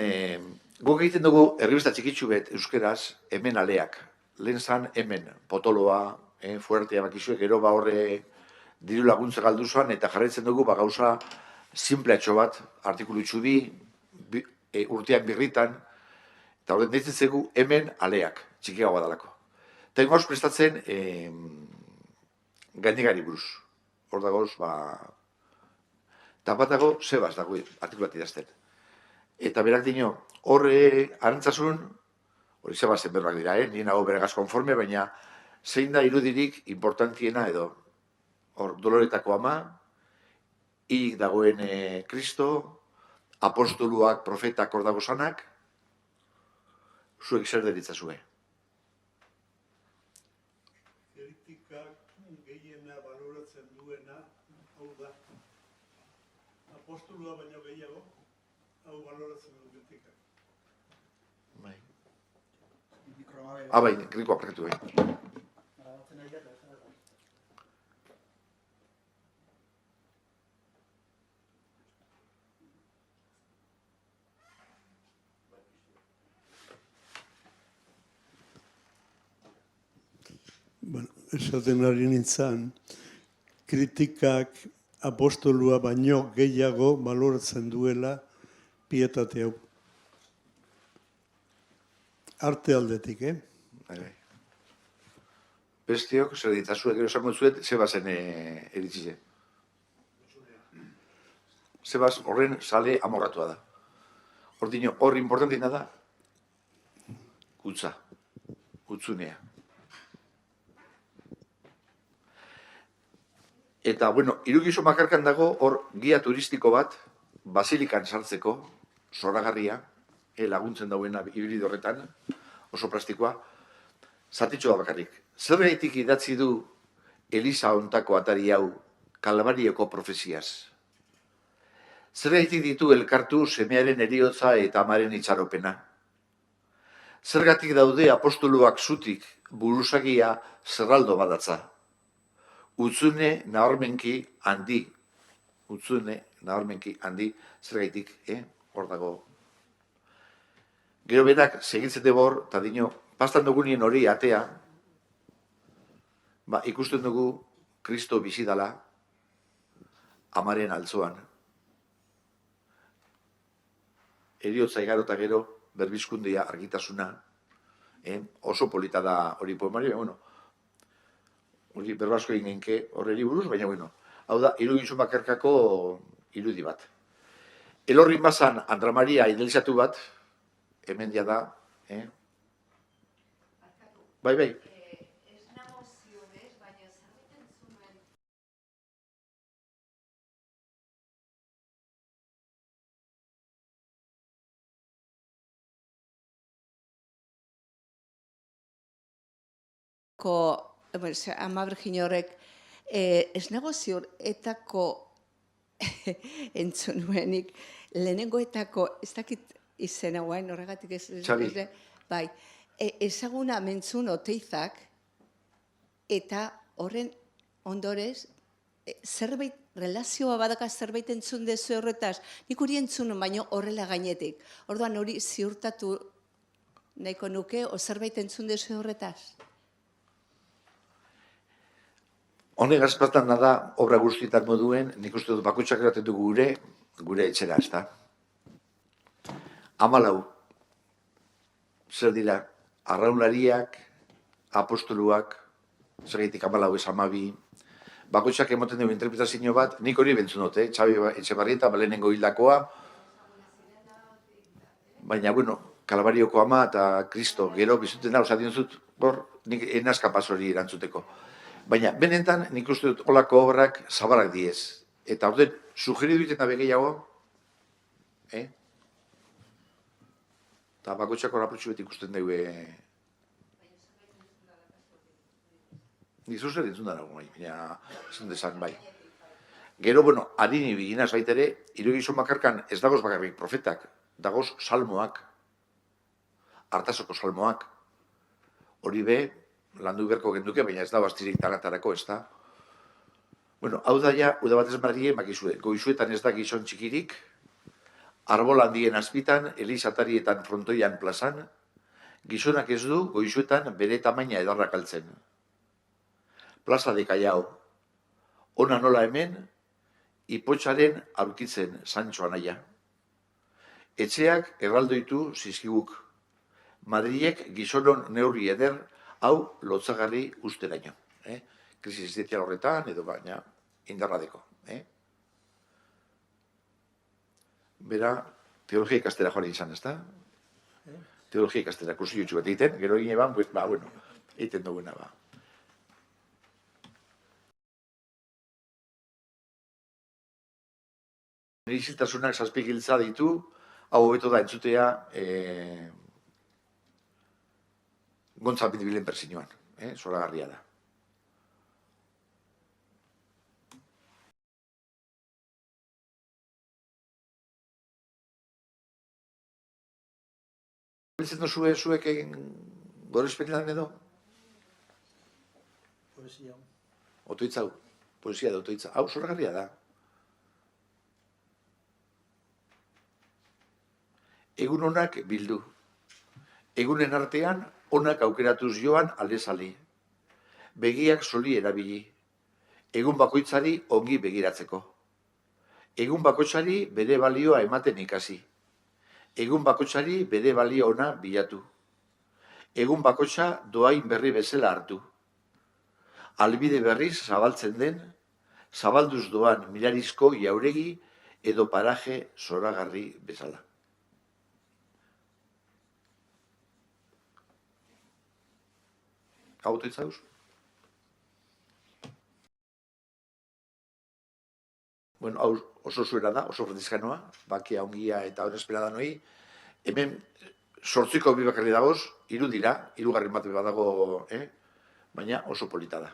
guk egiten dugu erribista txikitsu bet euskeraz, hemen aleak. Lehen zan hemen, potoloa, fuertea bakizuek, gero horre diru laguntza galdu zuan, eta jarraitzen dugu gauza simpleatxo bat, artikulu txubi, urtean birritan, eta horren deitzen zegu hemen aleak, txikiago badalako. Eta ingoz prestatzen gainegari buruz. Hor dagoz, eta bat dago, zebaz dago artikulu bat idazten. Eta berak dino, horre arantzasun, hori zebazen berbak dira, nien hau beregaz konforme, baina zein da irudirik importantiena edo. Hor, Doloretako ama, hilik dagoen Kristo, apostoluak, profetak hor dago zanak, zuek zer deritza zuen.
Kritikak gehiena baloratzen duena, hau da. Apostolua baino gehiago, hau baloratzen du kritikak.
Bai. Bai, kritikoa preketu bai.
Esaten ari nintzen, kritikak apostolua baino gehiago baloratzen duela pietate hau. Arte aldetik,
Bestiok, zer ditzazuek gero esango zuet, zebazen eritzize. Zebaz horren sale amorratua da. Hor dino, hor importantina da, kutza, kutzunea. Eta, irugizo makarkan dago hor gia turistiko bat, basilikan sartzeko, zoragarria, laguntzen dauena hibrid horretan, oso plastikoa, zatitxo da bakarrik. Zer gaitik idatzi du Eliza ontako atari hau Kalbarioko profeziaz. Zergatik ditu elkartu semearen heriotza eta amaren itxaropena? Zergatik daude apostoluak zutik buruzagia zerraldo badatza? Utzune nabarmenki handi, zergaitik, hor dago. Gero berak segitzen debor, eta dino, pastan dugunien hori atea, ikusten dugu Kristo bizi dala amaren altzoan. Heriotza igaro eta gero, berbizkundia, argitasuna, oso polita da hori poemari, hori berbasko ingenke horreri buruz, baina, hau da, irugintzu bakarkako irudi bat. Elorrin bazan Andra Maria idealizatu bat, hemen dia da, bai.
Ez nago zionez, baina zergatik zuen Ama Virginia horrek, ez nago ziur etako entzun nuenik, lehenengoetako, ez dakit izena guain, horregatik ez...
Txabi.
Bai, ezaguna mentzun oteizak, eta horren ondorez, zerbait, relazioa badaka zerbait entzun dezu horretaz, nik hori entzun, baina horrela gainetik. Orduan hori ziurtatu nahiko nuke, o zerbait entzun dezu horretaz?
Honek azpaztan da, obra guztietan moduen, nik uste dut bakutsak eraten dugu gure etxera, ez da. 14, zer dira, arraunlariak, apostoluak, zergaitik 14 ez 12, bakutsak emoten dugu interpretazio bat, nik hori bentzun dut, Txabi Etxebarrieta, balenengo hildakoa, baina, Kalbarioko ama eta Kristo, gero bizuten da, osatzen zut, nik enaz kapaz hori erantzuteko. Baina, benetan, nik uste dut olako obrak zabalak diez. Eta orden, sugeridu iten da begeiago, eta bakotxako rapurtxu beti ikusten dugu. Nik zuzer entzun da nago, baina, esan desan, bai. Gero, harini biginaz baitere, irugizun bakarkan ez dagoz bakarrik profetak, dagoz salmoak, hartasoko salmoak, hori be, landu berko genduke, baina ez da bastirik talatarako, ez da. Hau da ja, uda batez Madrien, bakizue, goizuetan ez da gizon txikirik, arbol handien azpitan, elizatarietan frontoian plazan, gizonak ez du goizuetan bere tamaina edarrak altzen. Plaza de Callao, ona nola hemen, ipotxaren aurkitzen Sancho anaia. Etxeak erraldoitu zizkiguk, Madriek gizonon neurri eder, hau lotzagarri usteraino. Krisi existentzial horretan, edo baina indarradeko. Bera, teologia ikastera joan izan, ez da? Teologia ikastera kursi jutsu bat egiten, gero egin eban, egiten duguna, Niriziltasunak zazpigiltza ditu, hau hobeto da entzutea, Gontzal Bidibilen persinuan, zoragarria da. Biltzen duzue zuek gorezpenetan edo?
Poesia.
Otoitza hau, poesia da otoitza. Hau zoragarria da. Egun honak bildu. Egunen artean, onak aukeratuz joan aldezali. Begiak soli erabili. Egun bakoitzari ongi begiratzeko. Egun bakoitzari bere balioa ematen ikasi. Egun bakoitzari bere balio ona bilatu. Egun bakoitza doain berri bezala hartu. Albide berriz zabaltzen den, zabalduz doan mirarizko jauregi edo paraje zoragarri bezala. Hau otoitza duzu? Hau oso zuera da, oso frantizkanoa, bakia ongia eta honespera da noi. Hemen, 8 bi bakarri dagoz, 3 dira, 3 bat badago, baina oso polita da.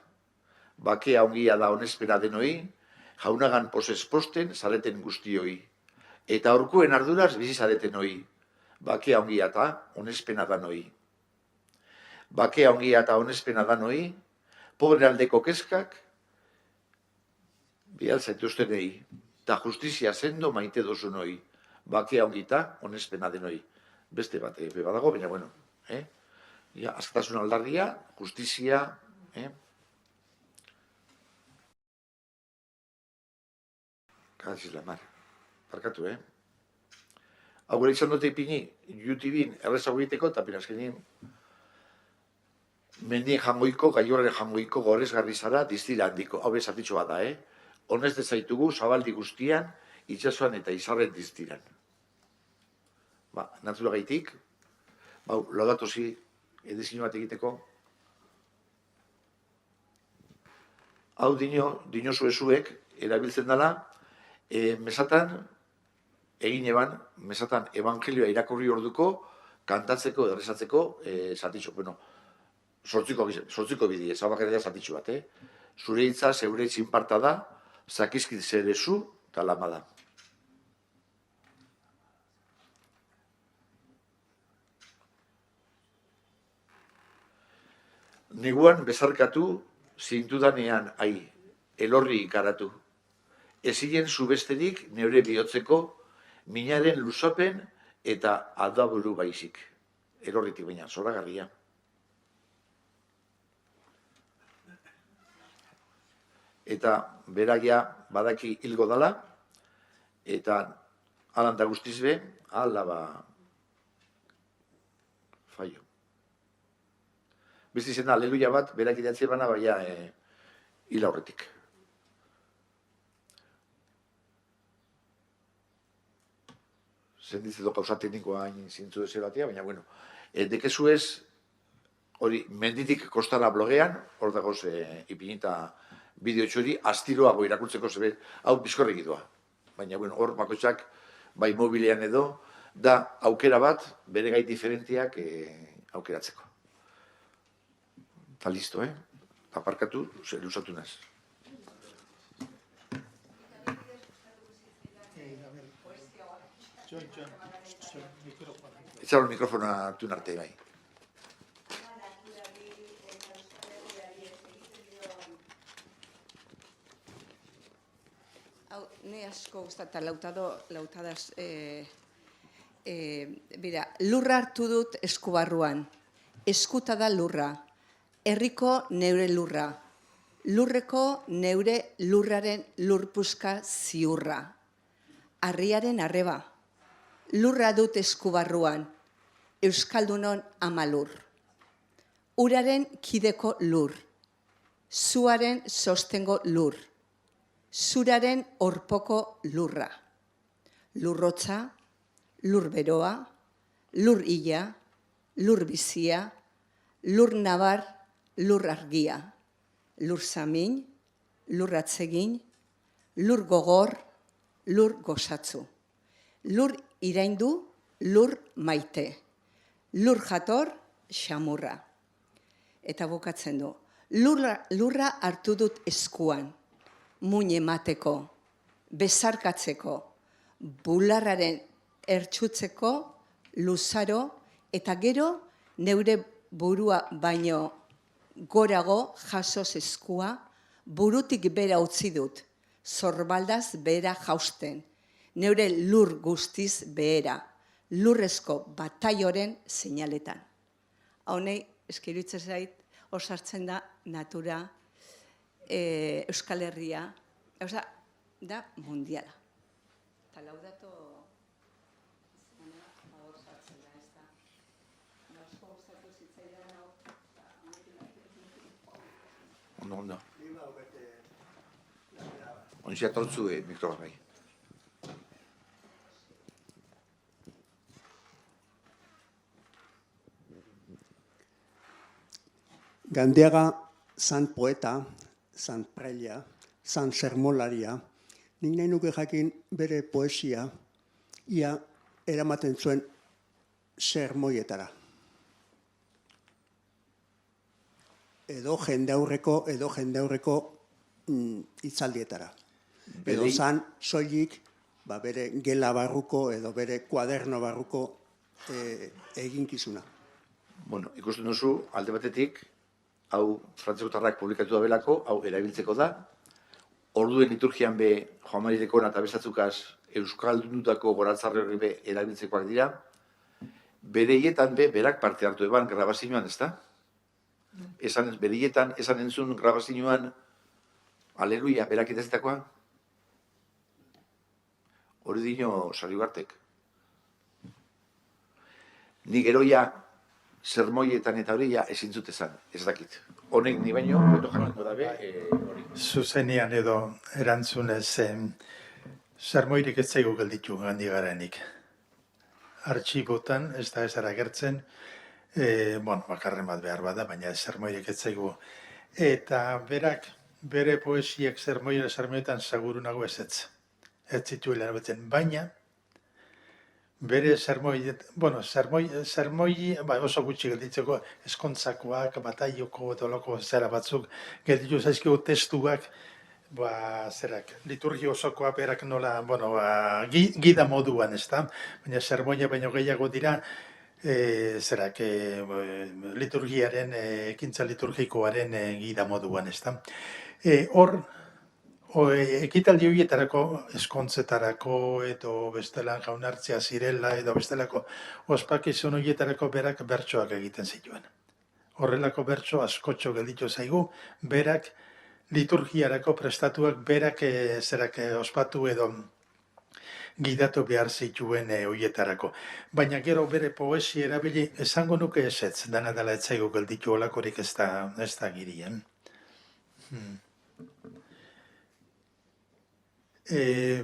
Bakia ongia da honespera denoi, jaunagan posez posten zareten guztioi. Eta orkuen arduraz bizi zareten hoi. Bakea ongia eta onespena danoi. Bakea ongia eta onespena danoi, pobre aldeko kezkak, bihal zaituztenei. Ta justizia sendo maite dozunoi. Bakea ongita onespena denoi. Beste bat, badago, baina bueno. Ja, askatasun aldarria, justizia, Kaziz lamar. Barkatu, Hau gure izan dute ipini, YouTubeen errezago egiteko, eta pinazkenien mendien jangoiko, gaiorren jangoiko gorezgarri zara distira handiko. Hau bezatitxo bat da, Honez dezaitugu zabaldi guztian, itxasuan eta izarren distiran. Natura gaitik, laudatozi edizio bat egiteko. Hau dinosu ezuek, erabiltzen dela, mesatan, egin eban, mesatan evangelioa irakurri orduko, kantatzeko, errezatzeko, zatitxo, sortziko bidie, zabakarria zatitxo bat, Zure hitza, zeure itzinparta da, zakizkit zerezu, eta lama da. Neguan bezarkatu, zintudanean, elorri ikaratu. Ezinen zubesterik neure bihotzeko, minaren luzapen eta adaburu baizik. Elorritik baina, zoragarria. Eta beragia badaki hilgo dala, eta alanda guztizbe, faio. Beste izena, aleluia bat, berak idatzi bana, baina hil aurretik. Zenditzeto kausa teknikoa hain zintzu ezer batia, baina, bueno. Dekezu ez, hori, menditik kostara blogean, hor dagoz ipinita bideo txori, astiroago irakurtzeko zebe, hau bizkorreki doa. Baina, bueno, hor bakoitzak, bai mobilean edo, da aukera bat, bere gai diferentiak aukeratzeko. Eta listo, Aparkatu, zer usatu naz. Etxaro mikrofona hartu arte, bai.
Ne asko gustata lautadaz, lurra hartu dut eskubarruan, eskuta da lurra, herriko neure lurra, lurreko neure lurraren lurpuska ziurra, harriaren arreba, lurra dut eskubarruan, euskaldunon amalur, uraren kideko lur, zuaren sostengo lur, zuraren orpoko lurra, lurrotza, lur beroa, lur illa, lur bizia, lur nabar, lur argia, lur zamin, lur atzegin, lur gogor, lur gozatzu, lur iraindu, lur maite, lur jator, xamurra. Eta bukatzen du, lurra hartu dut eskuan, muin emateko, bezarkatzeko, bularraren ertsutzeko, luzaro, eta gero neure burua baino gorago jasoz eskua, burutik bera utzi dut, zorbaldaz bera jausten, neure lur guztiz behera, lurrezko bataioren seinaletan. Honei, eskiruitzen zait, osartzen da natura, Euskal Herria, da mundiala. Eta laudato, hor sartzen da, ez da. Asko gustatu zitzaidan hau.
Ondo. Onxia tortzu mikrofon bai.
Gandiaga zan poeta, zan prelia, zan sermolaria, nik nahi nuke jakin bere poesia, ia eramaten zuen sermoietara. Edo jende aurreko hitzaldietara. Edo
Bedei-
zan soilik bere gela barruko edo bere kuaderno barruko eginkizuna.
Bueno, ikusten duzu, alde batetik, hau frantzekotarrak publikatu da belako, hau erabiltzeko da, orduen liturgian be Joan Mari Lekona eta bestatzukaz euskaldundutako goratzarri hori be erabiltzekoak dira, bereietan be berak parte hartu eban grabazioan, ezta? Bereietan esan entzun grabazioan aleluia, berak idazitakoa? Hori dino Sariugartek. Ni geroia sermoietan eta hori ja ezin zut esan, ez dakit. Honek ni baino, beto jakingo dabe, hori.
Zuzenean edo erantzunez, sermoirik ez zaigu gelditu Gandiagarenik. Artxibotan, ez da ezara gertzen, bakarren bat behar bada, baina sermoirik ez zaigu. Eta berak, bere poesiek sermoietan seguru nago ezetz. Ez zituela betzen, baina bere sermoi oso gutxi gelditzeko eskontzakoak, bataioko edo loko zera batzuk gelditu zaizkigu testuak, liturgia osokoa berak nola, gida moduan, ez da? Baina sermoia baino gehiago dira, liturgiaren, ekintza liturgikoaren gida moduan, ez da? Hor, ekitaldi horietarako, eskontzetarako, edo bestelan jaunartzea zirela, edo bestelako ospakizun horietarako berak bertsoak egiten zituen. Horrelako bertso askotxo gelditu zaigu, berak liturgiarako prestatuak berak ospatu edo gidatu behar zituen horietarako. Baina gero bere poesia erabili, esango nuke ezetz, dana dela ez zaigu gelditu olakorik ez da girien.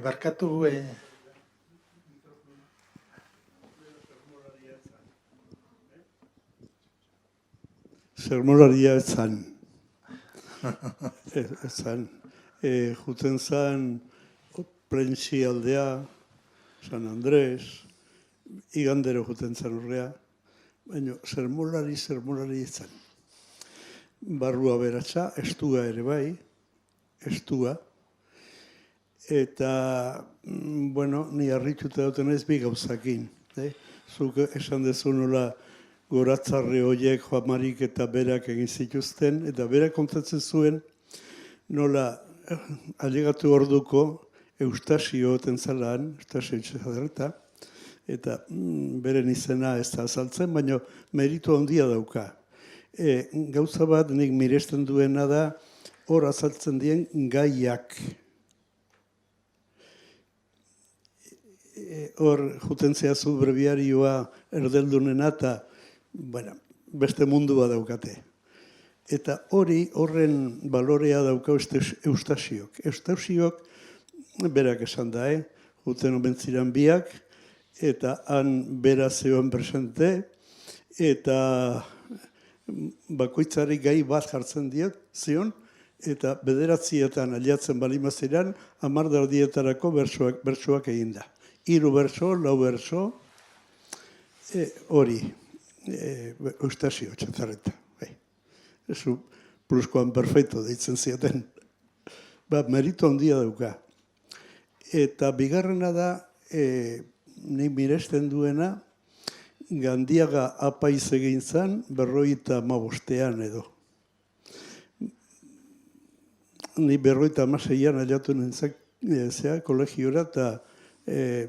Barkatu...
Sermolaria ez zan. Ez zan. Juten zan Plentsi aldea, San Andres, igandero juten zan horrea, baina sermolari ez zan. Barrua beratza, estua ere bai, estua, eta, ni harrituta duten ez bi gauzakin. Zuk esan dezu nola goratzarri horiek Joan Marik eta berak egin zituzten, eta berak kontatzen zuen nola ailegatu orduko Eustasio tentzalan, Eustasio Etxezadreta, eta beren izena ez da azaltzen, baina meritu handia dauka. Gauza bat nik miresten duena da hor azaltzen dien gaiak. Hor juten zehazu brebiarioa erdeldunena eta beste mundua daukate. Eta horren balorea dauka Eustasiok. Eustasiok berak esan da, juten omentziran biak, eta han bera zegoen presente, eta bakoitzari gai bat jartzen zion, eta bederatzietan aliatzen balimaziran, 10 erdietarako bertsoak egin da. 3 bertso, 4 bertso, hori, Eustasio Etxezarreta. Ezu pluskoan perfecto deitzen zioten. Meritu handia dauka. Eta bigarrena da, nik miresten duena, Gandiaga apaiz egin zan, 55 edo. Ni 56an aliatu nintzak kolegiora eta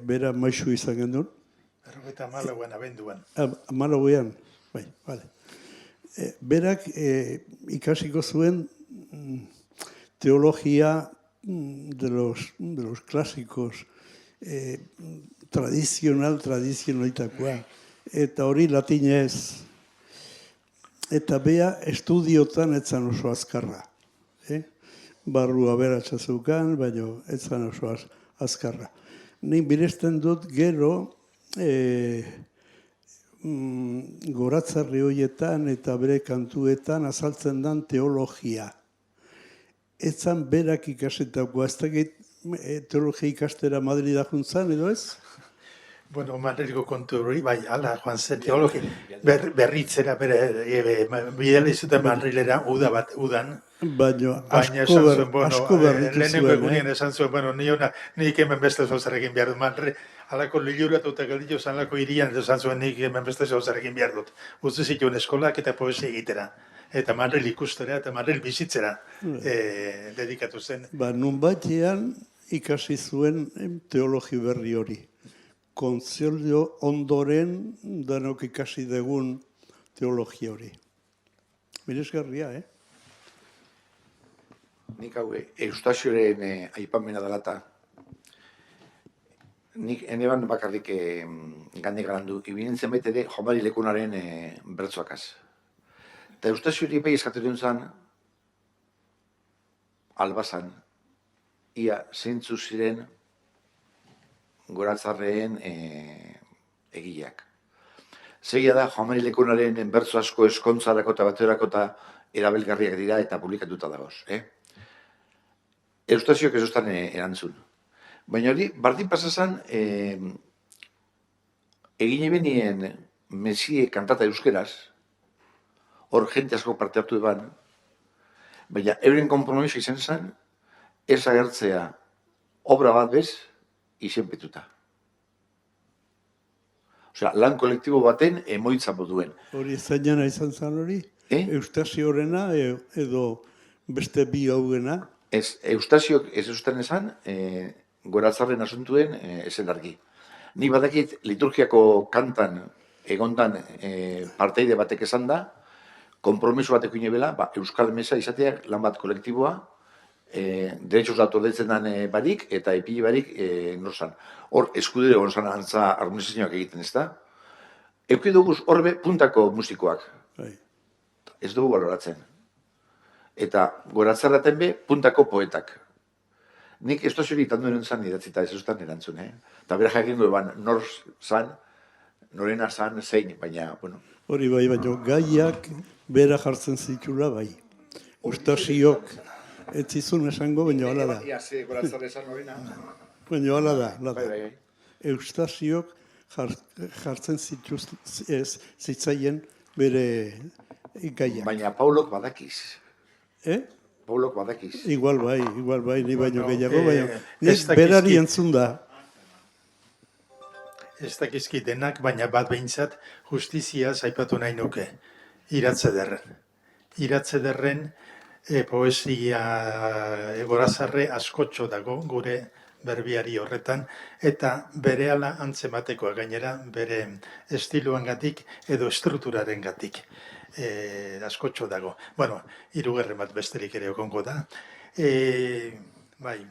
bera maisu izan gendun.
54an abenduan.
54an, bai, bale. Berak ikasiko zuen teologia de los clásicos, tradizionalitakoa, eta hori latinez. Eta bea estudiotan etzan oso azkarra. Barrua beratza zeukan, baina etzan oso azkarra. Nik miresten dut gero goratzarri horietan eta bere kantuetan azaltzen dan teologia. Etzan berak ikasetakoa, ez dakit teologia ikastera Madrida juntzan, edo ez?
Bueno, Madrilgo kontu hori, bai, ala, joan zen teologi, berritzera, bidele zuten Madrilera, udan,
Baina
baina esan zuen, bueno,
asko berritu
lehenengo
zuen,
egunien esan zuen, bueno, nik hemen beste zauzer egin behar dut, alako liluratu eta gelditu zanlako irian, eta esan zuen nik hemen beste zauzer egin behar dut. Utzi zituen eskolak eta poesia egitera, eta Madril ikustera, eta Madril bizitzera dedikatu zen.
Ba, nun batean ikasi zuen teologi berri hori. Kontzilio ondoren danok ikasi dugun teologia hori. Miresgarria,
Nik hau, Eustazioren aipamena dalata, nik eneban bakarrik gande garandu, ibinintzen baita ere Jomari Lekunaren bertzoakaz. Eta Eustazio hori bai eskatzen zan, albazan, ia zeintzu ziren Goratzarreen egileak. Segia da, Jomari Lekunaren bertzo asko eskontzarako eta baterako eta erabilgarriak dira eta publikatuta dagoz. Eustaziok ez ostan erantzun. Baina hori, bardin pasazan, egine benien mesie kantata euskeraz, hor jente asko parte hartu eban, baina euren kompromiso izan zen, ez agertzea obra bat bez, izenpetuta. Osea, lan kolektibo baten emoitza moduen.
Hori zainana izan zen hori? Eustaziorena edo beste bi hauena?
Ez, Eustaziok ez usten esan, Goratzarren asuntuen ezen argi. Ni badakit liturgiako kantan egondan parteide batek esan da, kompromiso batek inebela, Euskal Mesa izateak lan bat kolektiboa, derechos de autor deitzen dan barik, eta epile barik norzan. Hor, eskudere gonzan antza harmonizazioak egiten, ez da? Euki duguz horbe puntako musikoak. Ez dugu baloratzen. Eta Goratzarraten be, puntako poetak. Nik Eustazio hori tanduen zan idatzita ez ustan erantzun, Eta bera jakin du eban, nor zan, norena zan, zein, baina, bueno.
Hori bai, baina gaiak bera jartzen zitula bai. Eustaziok ez zizun esango, baina hala da.
Ia ze Goratzarra esan norena.
Baina hala da, hala da.
Bai.
Eustaziok jartzen zitzaien bere gaiak.
Baina Paulok badakiz. Paulok badakiz.
Igual bai, ni baino gehiago, baina
ez
nik berari
dakizkit.
entzun da.
Ez dakizki denak, baina bat behintzat justizia zaipatu nahi nuke. Iratzederren. Iratzederren poesia Gorazarre askotxo dago gure berbiari horretan, eta berehala antzematekoa gainera, bere estiloangatik edo estrukturarengatik. Askotxo dago. Bueno, hirugarren bat besterik ere okongo da. Bai,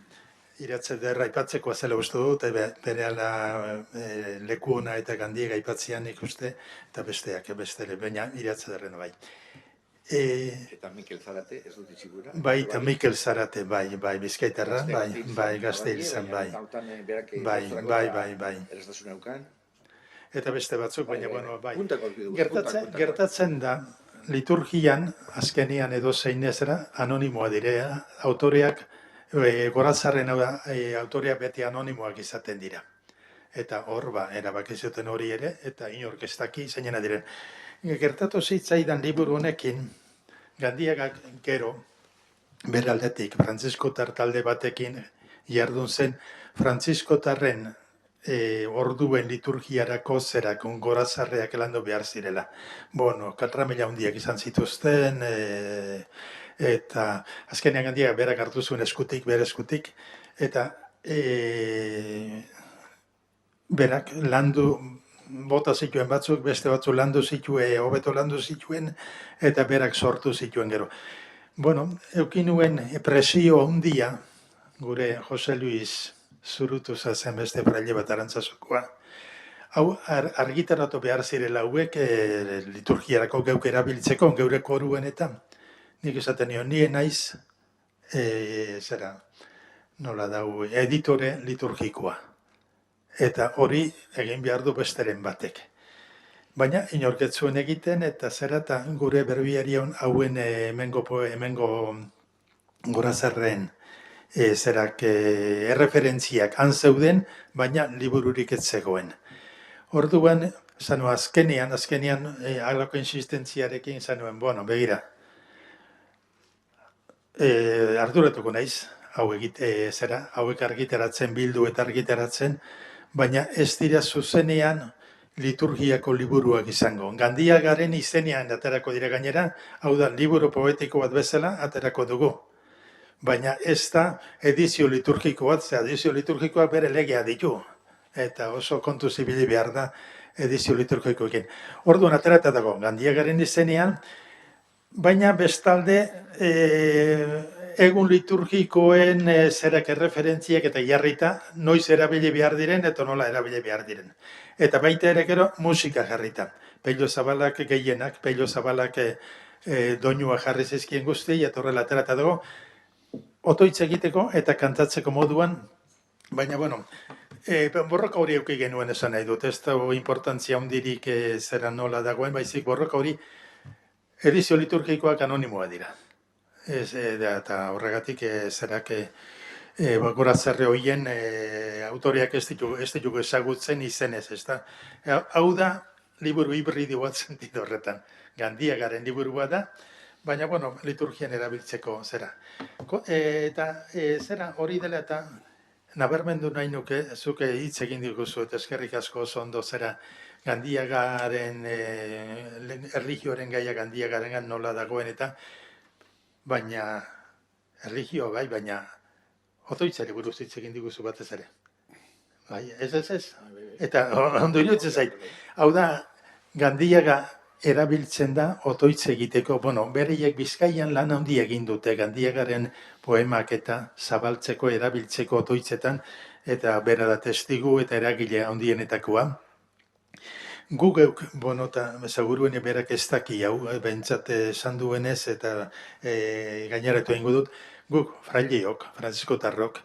Iratzeder aipatzeko azela uste dut, berehala leku ona eta Gandiega aipatzean ikuste, eta besteak, bestele, baina Iratzederren bai.
Eta Mikel Zarate, ez dut itxigura.
Bai, eta Mikel Zarate, bai, Bizkaitarra, bai, Gazteilzan, bai.
Eraztasuna eukan.
Eta beste batzuk, baina, bueno, bai.
Gertatzen
Gertatzen da, liturgian, azkenian edo zeinezera, anonimoa direa, autoreak, Goratzarren autoreak beti anonimoak izaten dira. Eta hor, erabaki zuten hori ere, eta inork ez daki zeinena diren. Gertatu zitzaidan liburu honekin, Gandiagak gero, bere aldetik, Frantziskotar talde batekin jardun zen, Frantziskotarren orduen liturgiarako zerak Goratzarreak landu behar zirela. Bueno, 4.000 hundiak izan zituzten, eta azkenean Gandiagak berak hartu zuen bere eskutik, eta berak landu bota zituen batzuk, beste batzuk landu zituen, hobeto landu zituen, eta berak sortu zituen gero. Bueno, eukin nuen presio handia, gure Jose Luis Zurutuza zen beste fraile bat arantzazukoa. Hau, argitaratu behar zirela hauek liturgiarako geuk erabiltzeko, geure koruen eta nik esaten nion, nien naiz, nola dau, editore liturgikoa. Eta hori egin behar du besteren batek. Baina inorketzuen egiten eta zerata gure berbiari hauen hemengo Gorazarren erreferentziak han zeuden, baina libururik ez zegoen. Orduan, zanu, azkenean, halako insistentziarekin, zanuen, bueno, begira, arduratuko naiz, hauek argitaratzen, bildu eta argitaratzen, baina ez dira zuzenean liturgiako liburuak izango. Gandiagaren izenean aterako dira gainera, hau da, liburu poetiko bat bezala aterako dugu. Baina ez da edizio liturgiko bat, edizio liturgikoak bere legea ditu. Eta oso kontu zibili behar da edizio liturgikoekin. Orduan aterata dago, Gandiagaren izenean, baina bestalde egun liturgikoen zerak erreferentziak eta jarrita noiz erabili behar diren eta nola erabili behar diren. Eta baita ere gero musika jarrita. Pello Zabalak gehienak, Pello Zabalak doinua jarri zizkien guzti, eta horrela aterata dago, otoitz egiteko eta kantatzeko moduan, baina, bueno, borroka hori euki genuen esan nahi dut, ez da importantzia hundirik zera nola dagoen, baizik borroka hori edizio liturgikoak anonimoa dira. Eta horregatik zerak Gorazarre horien autoreak ez ditugu ezagutzen izenez, ez da. Hau da, liburu hibridio bat sentido horretan. Gandiagaren liburua da, baina, bueno, liturgian erabiltzeko zera. Eta zera hori dela eta nabarmendu nahi nuke, zuke hitz egin diguzu eta eskerrik asko oso ondo zera Gandiagaren, erlijioaren gaia Gandiagaren nola dagoen eta, baina, erlijio bai, baina, otoitzari buruz hitz egin diguzu batez ere. Bai, ez. Eta ondo iruditzen zait. Hau da, Gandiaga erabiltzen da otoitz egiteko, bueno, bereiek Bizkaian lan handi egin dute Gandiagaren poemak eta zabaltzeko, erabiltzeko otoitzetan, eta bera da testigu eta eragile handienetakoa. Gu geuk, bueno, eta seguruen berak ez daki hau, behintzat esan duenez, eta gaineratu egingo dut, guk, fraileok, franziskotarrok,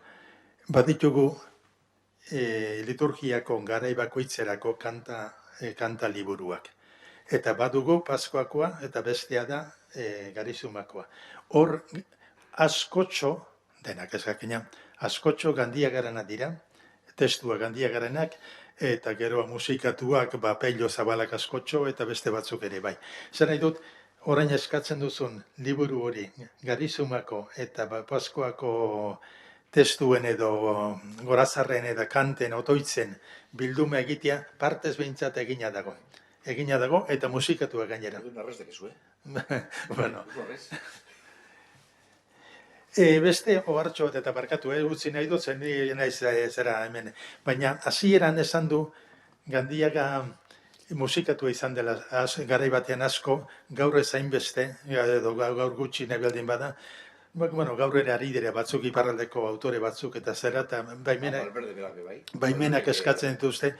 baditugu liturgiako garai bakoitzerako kanta liburuak. Eta badugu Paskoakoa eta bestea da Garizumakoa. Hor askotxo, denak ez jakina, askotxo Gandiagarena dira, testua Gandiagarenak, eta gero musikatuak Pello Zabalak askotxo eta beste batzuk ere bai. Zer nahi dut, orain eskatzen duzun liburu hori Garizumako eta Paskoako testuen edo Gorazarren eta kanten otoitzen bilduma egitea partez behintzat egina dago. Egina dago eta musikatua gainera. Bueno. Beste ohartxo bat eta barkatu, utzi nahi dut, zen naiz zera hemen. Baina hasieran esan du Gandiaga musikatua izan dela garai batean asko, gaur ezain beste, edo gaur gutxi nahi baldin bada, bueno, gaur ere ari dira batzuk iparraldeko autore batzuk eta zera, eta baimenak eskatzen dituzte.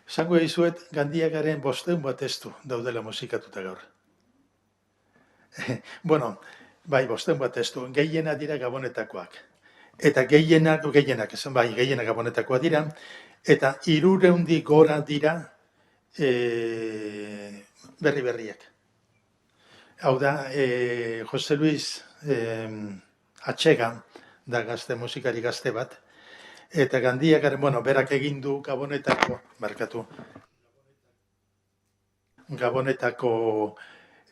Zango egizuet, Gandiagaren 500 bat testu daudela musikatuta gaur. Bueno, bai, 500 bat testu, gehiena dira Gabonetakoak. Eta gehienak Gabonetakoak dira, eta 300 gora dira berriak. Hau da, Jose Luis Atxega da gazte, musikari gazte bat, eta Gandiagaren, bueno, berak egin du Gabonetako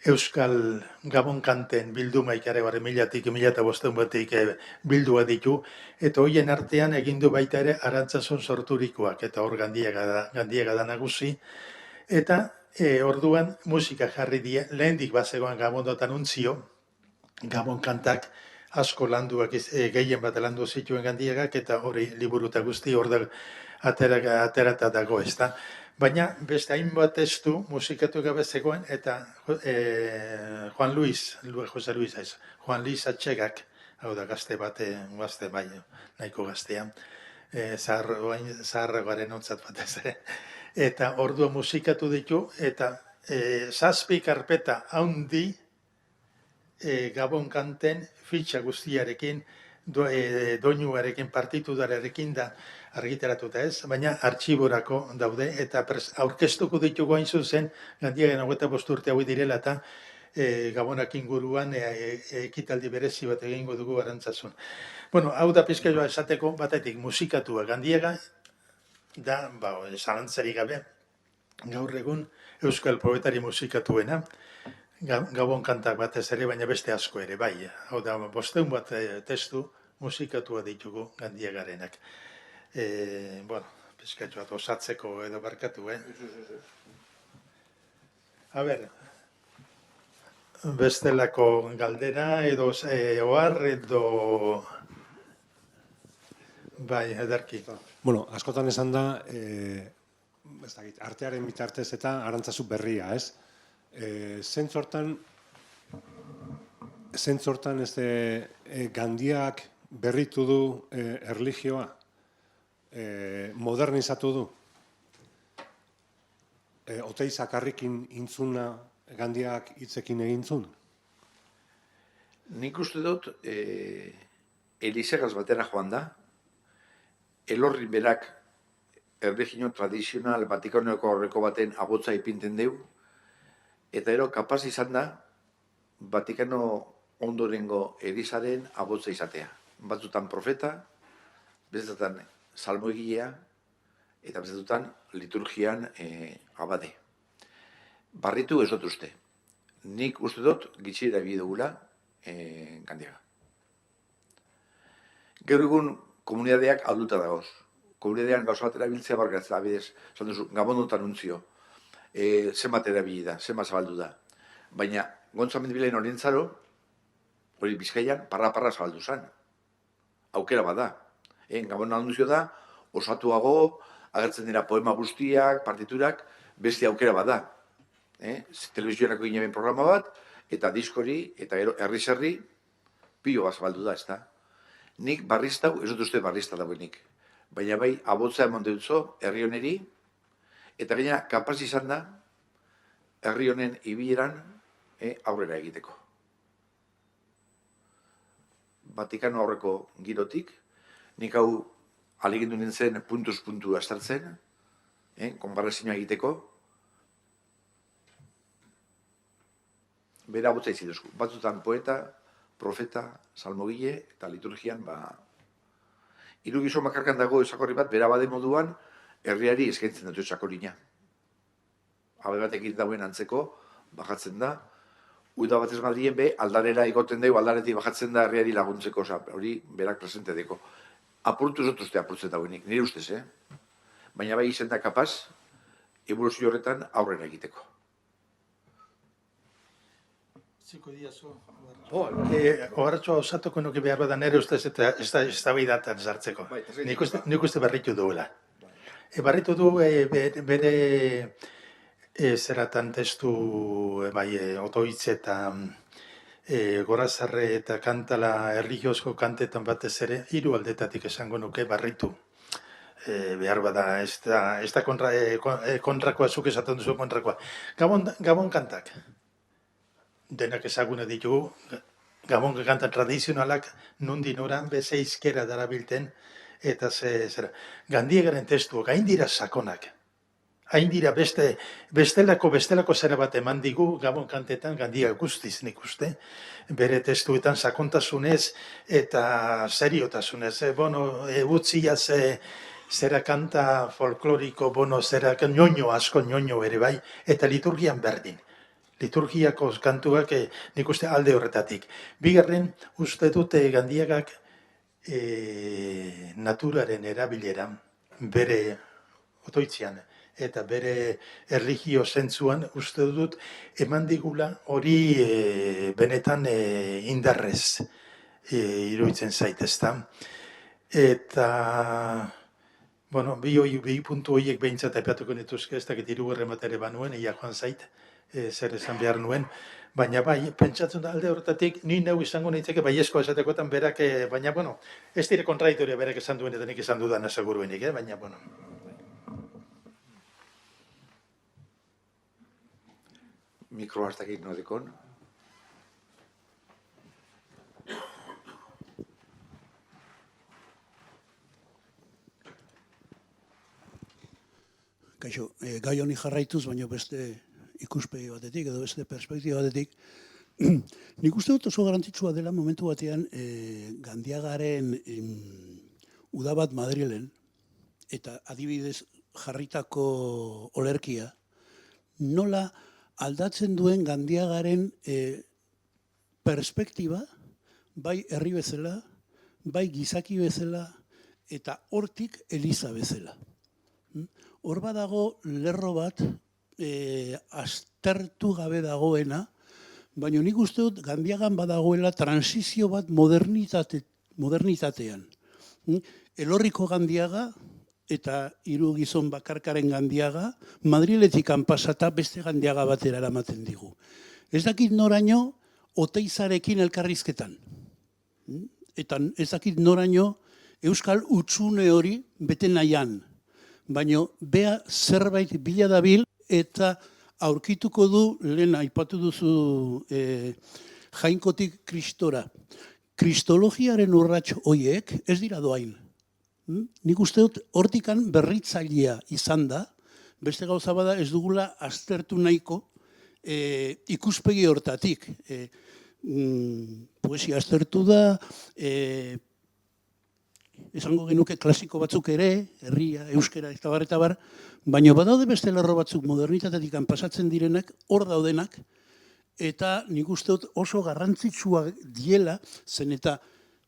Euskal Gabon kanten bildumaik ere barri 1000-1500 batik bildua ditu, eta hoien artean egin du baita ere Arantzasun sorturikoak, eta hor Gandiaga da nagusi, eta orduan musika jarri die, lehendik bazegoan Gabondotan untzio, Gabon kantak asko landuak, gehien bat landu zituen Gandiagak, eta hori liburuta guzti hor da aterata dago ez da. Baina beste hainbat testu musikatu gabe zegoen, eta Juan Luis Atxegak, hau da gazte bat, gazte bai, nahiko gaztea, zaharragoaren ontzat batez ere. Eta ordua musikatu ditu, eta 7 karpeta handi Gabon kanten fitxa guztiarekin, doinuarekin, partitudararekin da argitaratuta ez, baina artxiborako daude, eta aurkeztuko ditugu hain zuzen, Gandiagen 25 urte hau direla, eta Gabonak inguruan ekitaldi berezi bat egingo dugu Arantzasun. Bueno, hau da pizka joa esateko batetik musikatua Gandiaga, da, zalantzarik gabe, gaur egun euskal poetari musikatuena, Gabon kantak batez ere, baina beste asko ere, bai. Hau da, 500 bat testu musikatua ditugu Gandiagarenak. Bueno, pizkatxo bat osatzeko edo barkatu, A ber, bestelako galdera edo ohar edo... Bai, ederki.
Bueno, askotan esan da, ez dakit, artearen bitartez eta arantzazu berria, ez? Zentzortan Gandiak berritu du erlijioa, modernizatu du. Oteiz akarrikin intzuna Gandiak hitzekin egintzun?
Nik uste dut, Elisegaz batera joan da, Elorri berak erlijio tradizional Vatikanoko aurreko baten agotza ipinten deu, eta ero kapaz izan da Vatikano ondorengo erizaren agotza izatea. Batzutan profeta, bestetan salmoegilea, eta bestetan liturgian abade. Barritu ez dut uste. Nik uste dut gitxi erabili dugula Gandiaga. Gaur egun komunidadeak alduta dagoz. Komunidadean gauza bat erabiltzea barkatzea, abidez, esan duzu, Gabondo anuntzio. Zenbat erabili da, zenbat zabaldu da. Baina, Gontza Mendibilen orientzaro, hori Bizkaian, parra-parra zabaldu zen. Aukera bat da. Gabon anuntzio da, osatuago, agertzen dira poema guztiak, partiturak, beste aukera bat da. Telebizioanako ginen programa bat, eta diskori, eta herri-zerri, pilo bat zabaldu da, ez da. Nik barriztau, ez dut uste barrizta dagoenik. Baina bai, abotza emon deutzo, herri honeri, eta gaina kapaz izan da, herri honen ibileran aurrera egiteko. Vatikano aurreko girotik, nik hau alegindu nintzen puntuz puntu astartzen, konbarrazioa egiteko, bera abotza izidozku. Batzutan poeta, profeta, salmogile, eta liturgian, hiru gizon bakarkan dago esakorri bat, bera bade moduan, herriari eskaintzen dut esakorina. Habe batekin dauen antzeko, bajatzen da, uida batez Madrien be, aldarera igoten dugu, aldaretik bajatzen da herriari laguntzeko, hori berak presente deko. Apurtu zut uste apurtzen dauenik, nire ustez, Baina bai izen da kapaz, evoluzio horretan aurrera egiteko.
Ziko diazu. Ohartxoa osatuko nuke behar badan ere ustez eta ez da bidatan zartzeko. Nik uste barritu duela. Barritu du bere zeratan testu otoitz eta gorazarre eta kantala erligiozko kantetan batez ere, hiru aldetatik esango nuke barritu. Behar bada, ez da kontrakoa, zuk esaten duzu kontrakoa. Gabon kantak. Denak ezagune ditugu, Gabon kanta tradizionalak nundi noran beze izkera darabilten, eta zera. Gandiagaren testuak, hain dira sakonak. Hain dira bestelako zera bat eman digu Gabon kantetan Gandiaga guztiz nik uste. Bere testuetan sakontasunez eta seriotasunez. Egutziaz zera kanta folkloriko, zera asko ñoño ere bai, eta liturgian berdin. Liturgiako kantuak nik uste alde horretatik. Bigarren, uste dute Gandiagak naturaren erabilera bere otoitzean eta bere erlijio zentzuan uste dut eman digula hori benetan indarrez iruditzen zaitezta. Eta, bi puntu horiek behintzat aipatuko nituzke, ez dakit hirugarren bat ere banuen, ia joan zait, zer esan behar nuen, baina bai, pentsatzen da alde horretatik, ni neu izango nintzeke baiezko esatekotan berak, baina, ez dire kontradiktoria berak esan duen eta nik esan dudan aseguruenik, baina,
Mikro hartakik nodikon.
Kaixo, gai honi jarraituz, baina beste ikuspegi batetik edo beste perspektiba batetik, nik uste dut oso garrantzitsua dela momentu batean Gandiagaren udabat Madrilen, eta adibidez jarritako olerkia, nola aldatzen duen Gandiagaren perspektiba, bai herri bezala, bai gizaki bezala, eta hortik eliza bezala. Hor badago lerro bat aztertu gabe dagoena, baina nik uste dut Gandiagan badagoela transizio bat modernitatean. Elorriko Gandiaga eta hiru gizon bakarkaren Gandiaga, Madriletik pasata beste Gandiaga batera eramaten digu. Ez dakit noraino Oteizarekin elkarrizketan. Eta ez dakit noraino Euskal Hutsune hori bete nahian. Baina bea zerbait bila dabil eta aurkituko du, lehen aipatu duzu Jainkotik Kristora. Kristologiaren urrats horiek ez dira doain. Nik uste dut hortikan berritzailea izan da, beste gauza bada ez dugula aztertu nahiko ikuspegi hortatik. Poesia aztertu da, esango genuke klasiko batzuk ere, herria, euskera, eta bar, baina badaude beste lerro batzuk modernitatetik pasatzen direnak, hor daudenak, eta nik uste dut oso garrantzitsua diela, zen eta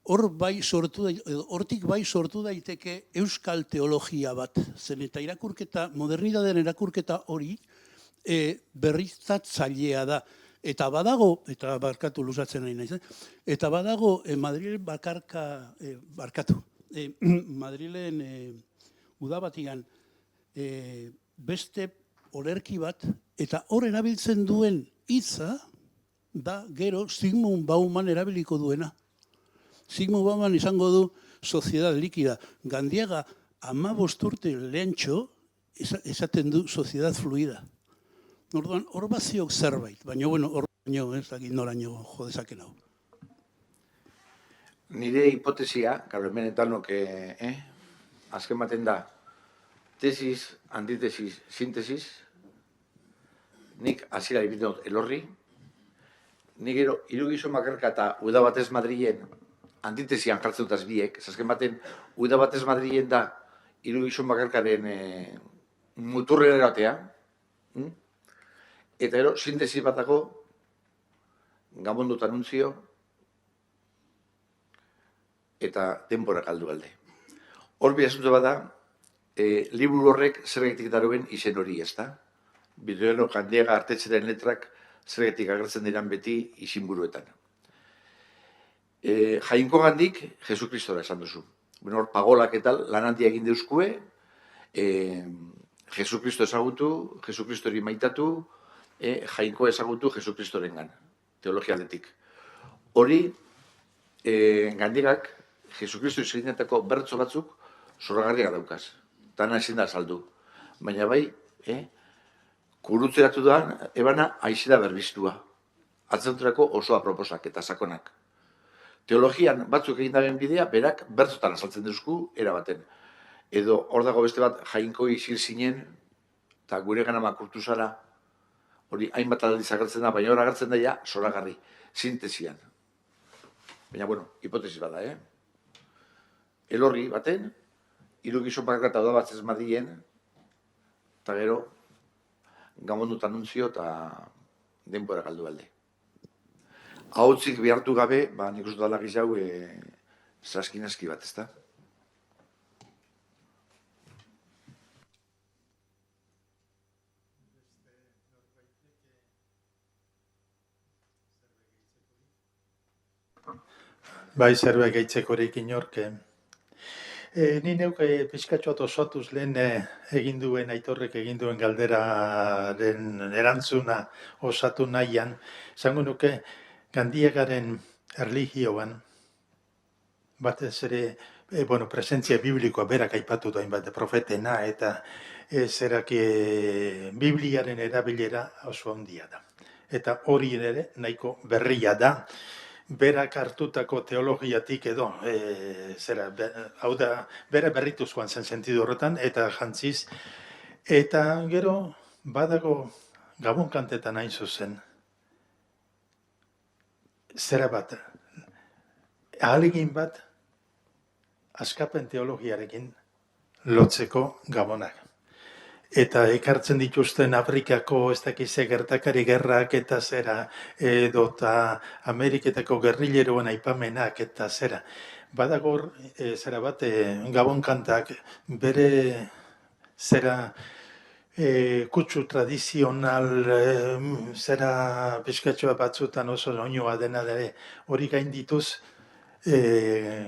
hortik bai sortu daiteke euskal teologia bat, zen eta irakurketa, modernitatearen irakurketa hori berriztatzailea da. Eta badago, eta barkatu luzatzen nahi naiz, eta badago Madrilen udabatian beste olerki bat, eta hor erabiltzen duen hitza da gero Zygmunt Bauman erabiliko duena. Zygmunt Bauman izango du soziedad likida. Gandiaga 15 urte lehentxo esaten du soziedad fluida. Orduan, hor baziok zerbait, baina, hor baino, ez dakit noraino jodezaken hau.
Nire hipotesia, gero hemenetanok, azken baten da, tesis, antitesis, sintesis, nik hasiera ibili dut Elorri, nik gero hiru gizon bakarka eta Uda batez Madrilen antitesian jartzen dut biek, azken baten Uda batez Madrilen da hiru gizon bakarkaren muturrera eratea, eta gero sintesis batako Gabon dut anuntzio eta denbora galdu alde. Hor bi asunto bada, liburu horrek zergatik daroen izen hori, ezta? Bideono Gandiaga artetxeren letrak zergatik agertzen diran beti izenburuetan. Jainko Gandik Jesu Kristora esan duzu. Hor pagolak eta lan handia egin deuzkue, Jesu Kristo ezagutu, Jesu Kristori maitatu, Jainko ezagutu Jesu Kristorengan, teologia aldetik. Hori, Gandigak Jesu Kristo izanetako bertso batzuk zoragarriak daukaz. Tana ezin da saldu. Baina bai, kurutzeratu da, ebana aizera berbiztua. Atzenturako oso aproposak eta sakonak. Teologian batzuk egin daren bidea, berak bertzotan azaltzen duzku, erabaten. Edo hor dago beste bat Jainko izil zinen, eta gure gana makurtu zara, hori hainbat aldiz agertzen da, baina hor agertzen da ja, zoragarri, sintesian. Baina, hipotesis bada, Elorri baten, hiru gizon bakarka eta Uda batez Madrilen, eta gero, Gabon dut anuntzio eta denbora galdu alde. Ahotzik behartu gabe, nik uste dala gizau, saskinaski bat, ezta?
Bai, zerbait gehitzekorik inork. Ni neuk pixkatxoat osatuz lehen egin duen, Aitorrek egin duen galderaren erantzuna osatu nahian, zango nuke Gandiagaren erlijioan, batez ere, presentzia biblikoa berak aipatu da hainbat profetena, eta zerak Bibliaren erabilera oso handia da. Eta hori ere nahiko berria da, berak hartutako teologiatik edo, hau da, bera berritu zuan zen sentidu horretan, eta jantziz, eta gero badago Gabon kantetan hain zuzen, zera bat, ahalegin bat, askapen teologiarekin lotzeko Gabonak. eta ekartzen dituzten Afrikako ez dakize gertakari gerrak eta zera, edota Ameriketako gerrilleroen aipamenak eta zera. Badagor, zera bat, Gabon kantak bere zera kutsu tradizional zera pixkatxoa batzutan oso oinoa dena dere hori gaindituz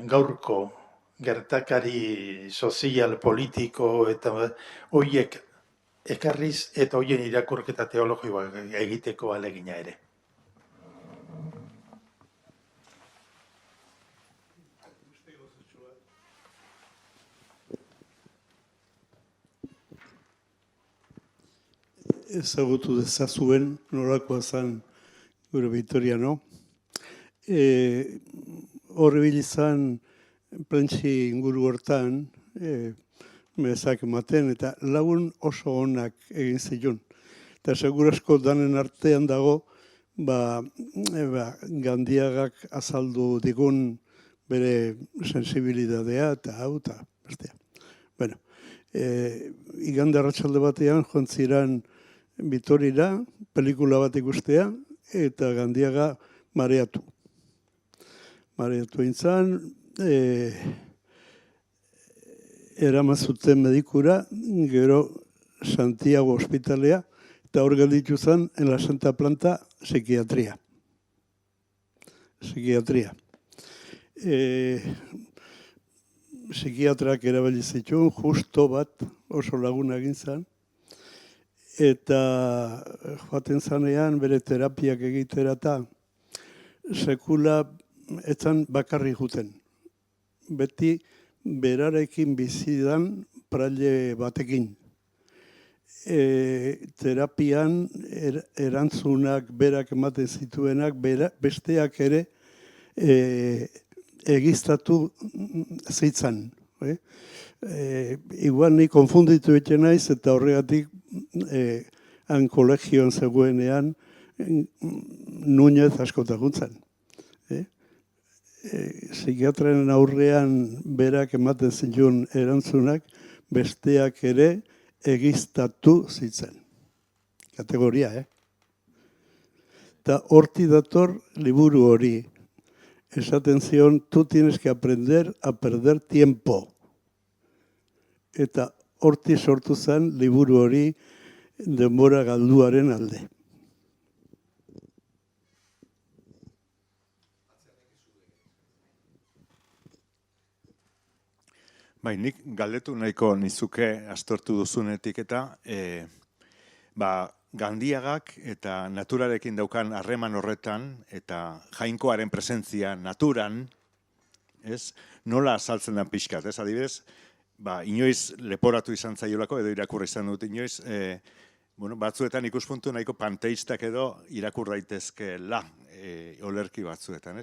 gaurko gertakari sozial, politiko eta horiek ekarriz eta horien irakurketa teologikoa egiteko alegina ere.
Ezagutu dezazuen nolakoa zen gure Vitoriano. Horrebil izan prentsi inguru hortan, mezak ematen, eta lagun oso onak egin zilun. Eta segurasko danen artean dago, Gandiagak azaldu digun bere sensibilidadea eta hau eta bestea. Bueno, igande arratsalde batean joan ziren Vitorira, pelikula bat ikustea, eta Gandiaga mareatu. Mareatu intzan, eraman zuten medikura, gero Santiago ospitalea, eta hor gelditu zen, en la Santa Planta, psikiatria. Psikiatrak erabili zituen, justo bat oso laguna egin zen, eta joaten zanean bere terapiak egitera eta sekula etzan bakarri juten. Beti berarekin bizidan praile batekin. Terapian erantzunak berak ematen zituenak, besteak ere egiztatu zitzan. Igual ni konfunditu egiten naiz eta horregatik han kolegioan zegoenean Núñez askotakuntzan. Psikiatraren aurrean berak ematen zituen erantzunak besteak ere egiztatu zitzen. Kategoria, Eta horti dator liburu hori. Esaten zion, tú tienes que aprender a perder tiempo. Eta horti sortu zen liburu hori denbora galduaren alde.
Bai, nik galdetu nahiko nizuke astortu duzunetik eta Gandiagak eta naturarekin daukan harreman horretan eta jainkoaren presentzia naturan, nola azaltzen den pixkat, adibidez, inoiz leporatu izan zaiolako edo irakurra izan dut inoiz, batzuetan ikuspuntu nahiko panteistak edo irakur daitezkeela olerki batzuetan,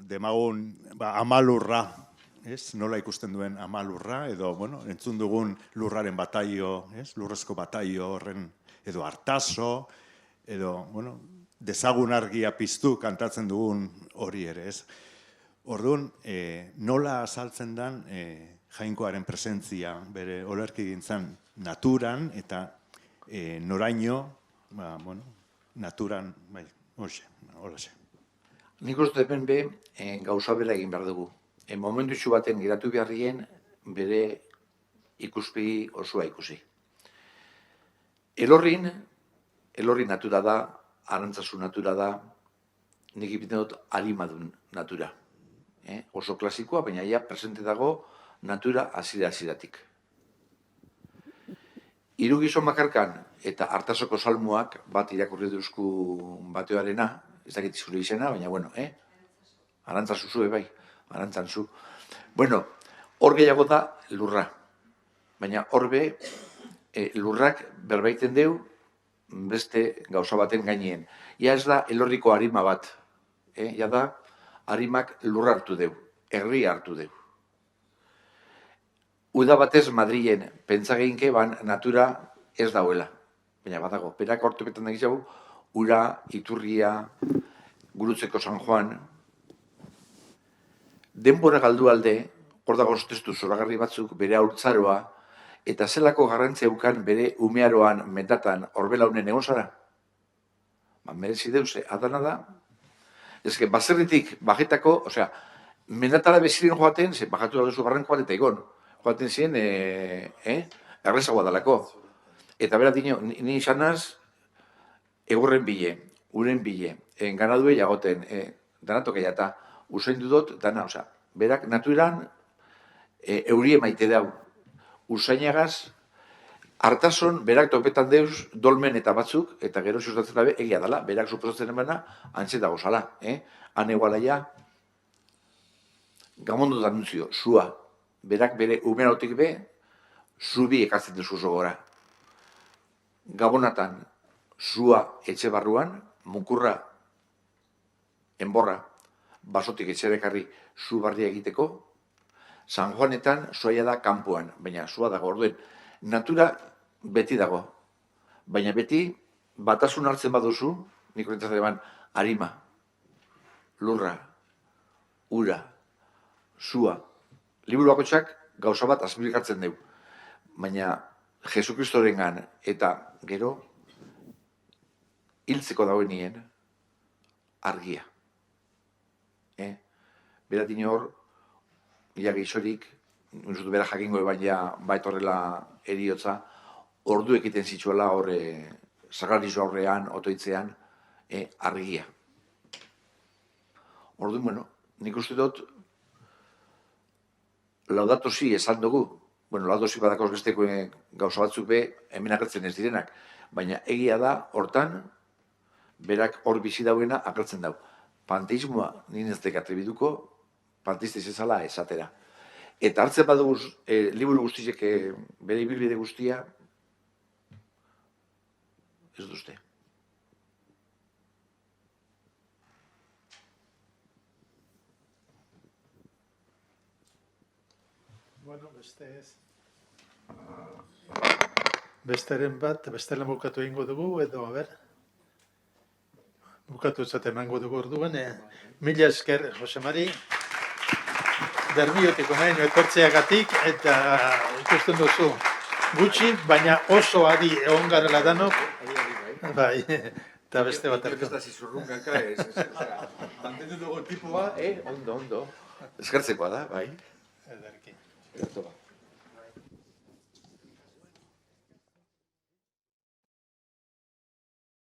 demagun amalurra, nola ikusten duen amalurra, edo entzun dugun lurraren bataio, lurrezko bataio horren, edo hartaso, edo dezagun argia piztu kantatzen dugun hori ere, Orduan, nola azaltzen den jainkoaren presentzia bere olerki gintzan naturan eta noraino, naturan, holaxe.
Nik uste hemen gauza bera egin behar dugu. Momentu baten geratu beharrien bere ikuspegi osoa ikusi. Elorri natura da, arantzazu natura da, nik ipiten dut arimadun natura. Oso klasikoa, baina ja presente dago natura hasiera-hasieratik. Hiru gizon bakarkan eta hartasoko salmoak bat irakurri duzku bateoarena, ez dakit zure izena, baina arantzazu zue bai, arantzantzu. Hor gehiago da lurra, baina horbe lurrak berbaiten deu beste gauza baten gaineen. Ja ez da elorriko arima bat, ja da arimak lurra hartu deu, herria hartu deu. Uda batez Madrilen pentsageinke natura ez dauela, baina badago, berak ortopetan dagizagu, ura, iturria, Gurutzeko San Juan, denbora galdu alde, hor dago testu zoragarri batzuk, bere haurtzaroa, eta zelako garrantzia eukan bere umearoan metatan horbelaunen egon zara? Merezi deuz, adana da. Ez que, baserritik bajetako, osea, mendatara beziren joaten, ze bajatu da duzu garren joaten eta igon. Joaten ziren, errezagoa dalako. Eta bera dino, ni izanaz, egurren bile, uren bile, ganadue jagoten, danatok eta usain dudot, dana, osea, berak naturan eurie maite dau. Usainagaz, hartasun, berak topetan deuz, dolmen eta batzuk, eta gero sustatzen dabe, egia dala, berak suposatzen emana, antxe dago zala. Han egualaia, gamondu danuntzio, sua. Berak bere umerotik be, zubi ekartzen duzu zogora. Gabonatan, sua etxe barruan, mukurra, enborra, basotik etxerekarri zu barria egiteko, San Juanetan zuaia da kanpoan, baina zua dago orduen. Natura beti dago, baina beti batasun hartzen baduzu, nik horretatzen eban, harima, lurra, ura, zua. Liburu bakotxak gauza bat azpilikatzen dugu, baina Jesukristorengan eta gero hiltzeko dagoen nien argia. Beratin hor, ja gehixorik, unzutu bera jakingo baina baitorrela eriotza, ordu ekiten zitzuela horre, sagrarizu aurrean, otoitzean, argia. Ordu, bueno, nik uste dut, laudatu zi esan dugu, bueno, laudatu zi badakoz besteko gauza batzuk be, hemen agertzen ez direnak, baina egia da, hortan, berak hor bizi dauena agertzen dau. Panteismoa, nien ez dekatrebiduko, panteista izazala esatera. Eta hartzen badugu liburu guztiek bere ibilbide guztia, ez duzte.
Bueno, beste ez. Besteren bat, bestela bukatu egingo dugu, edo, a ber. Bukatu etzate emango dugu orduan. Mila esker, Jose Mari. Bermiotiko nahi etortzeagatik, eta ikusten duzu gutxi, baina oso adi egon garela danok. Bai, eta beste bat erko.
Ez zurrunkaka ez. Mantendu dugu tipoa, ondo. Eskertzekoa da, bai.
Ederki.
Ederto ba.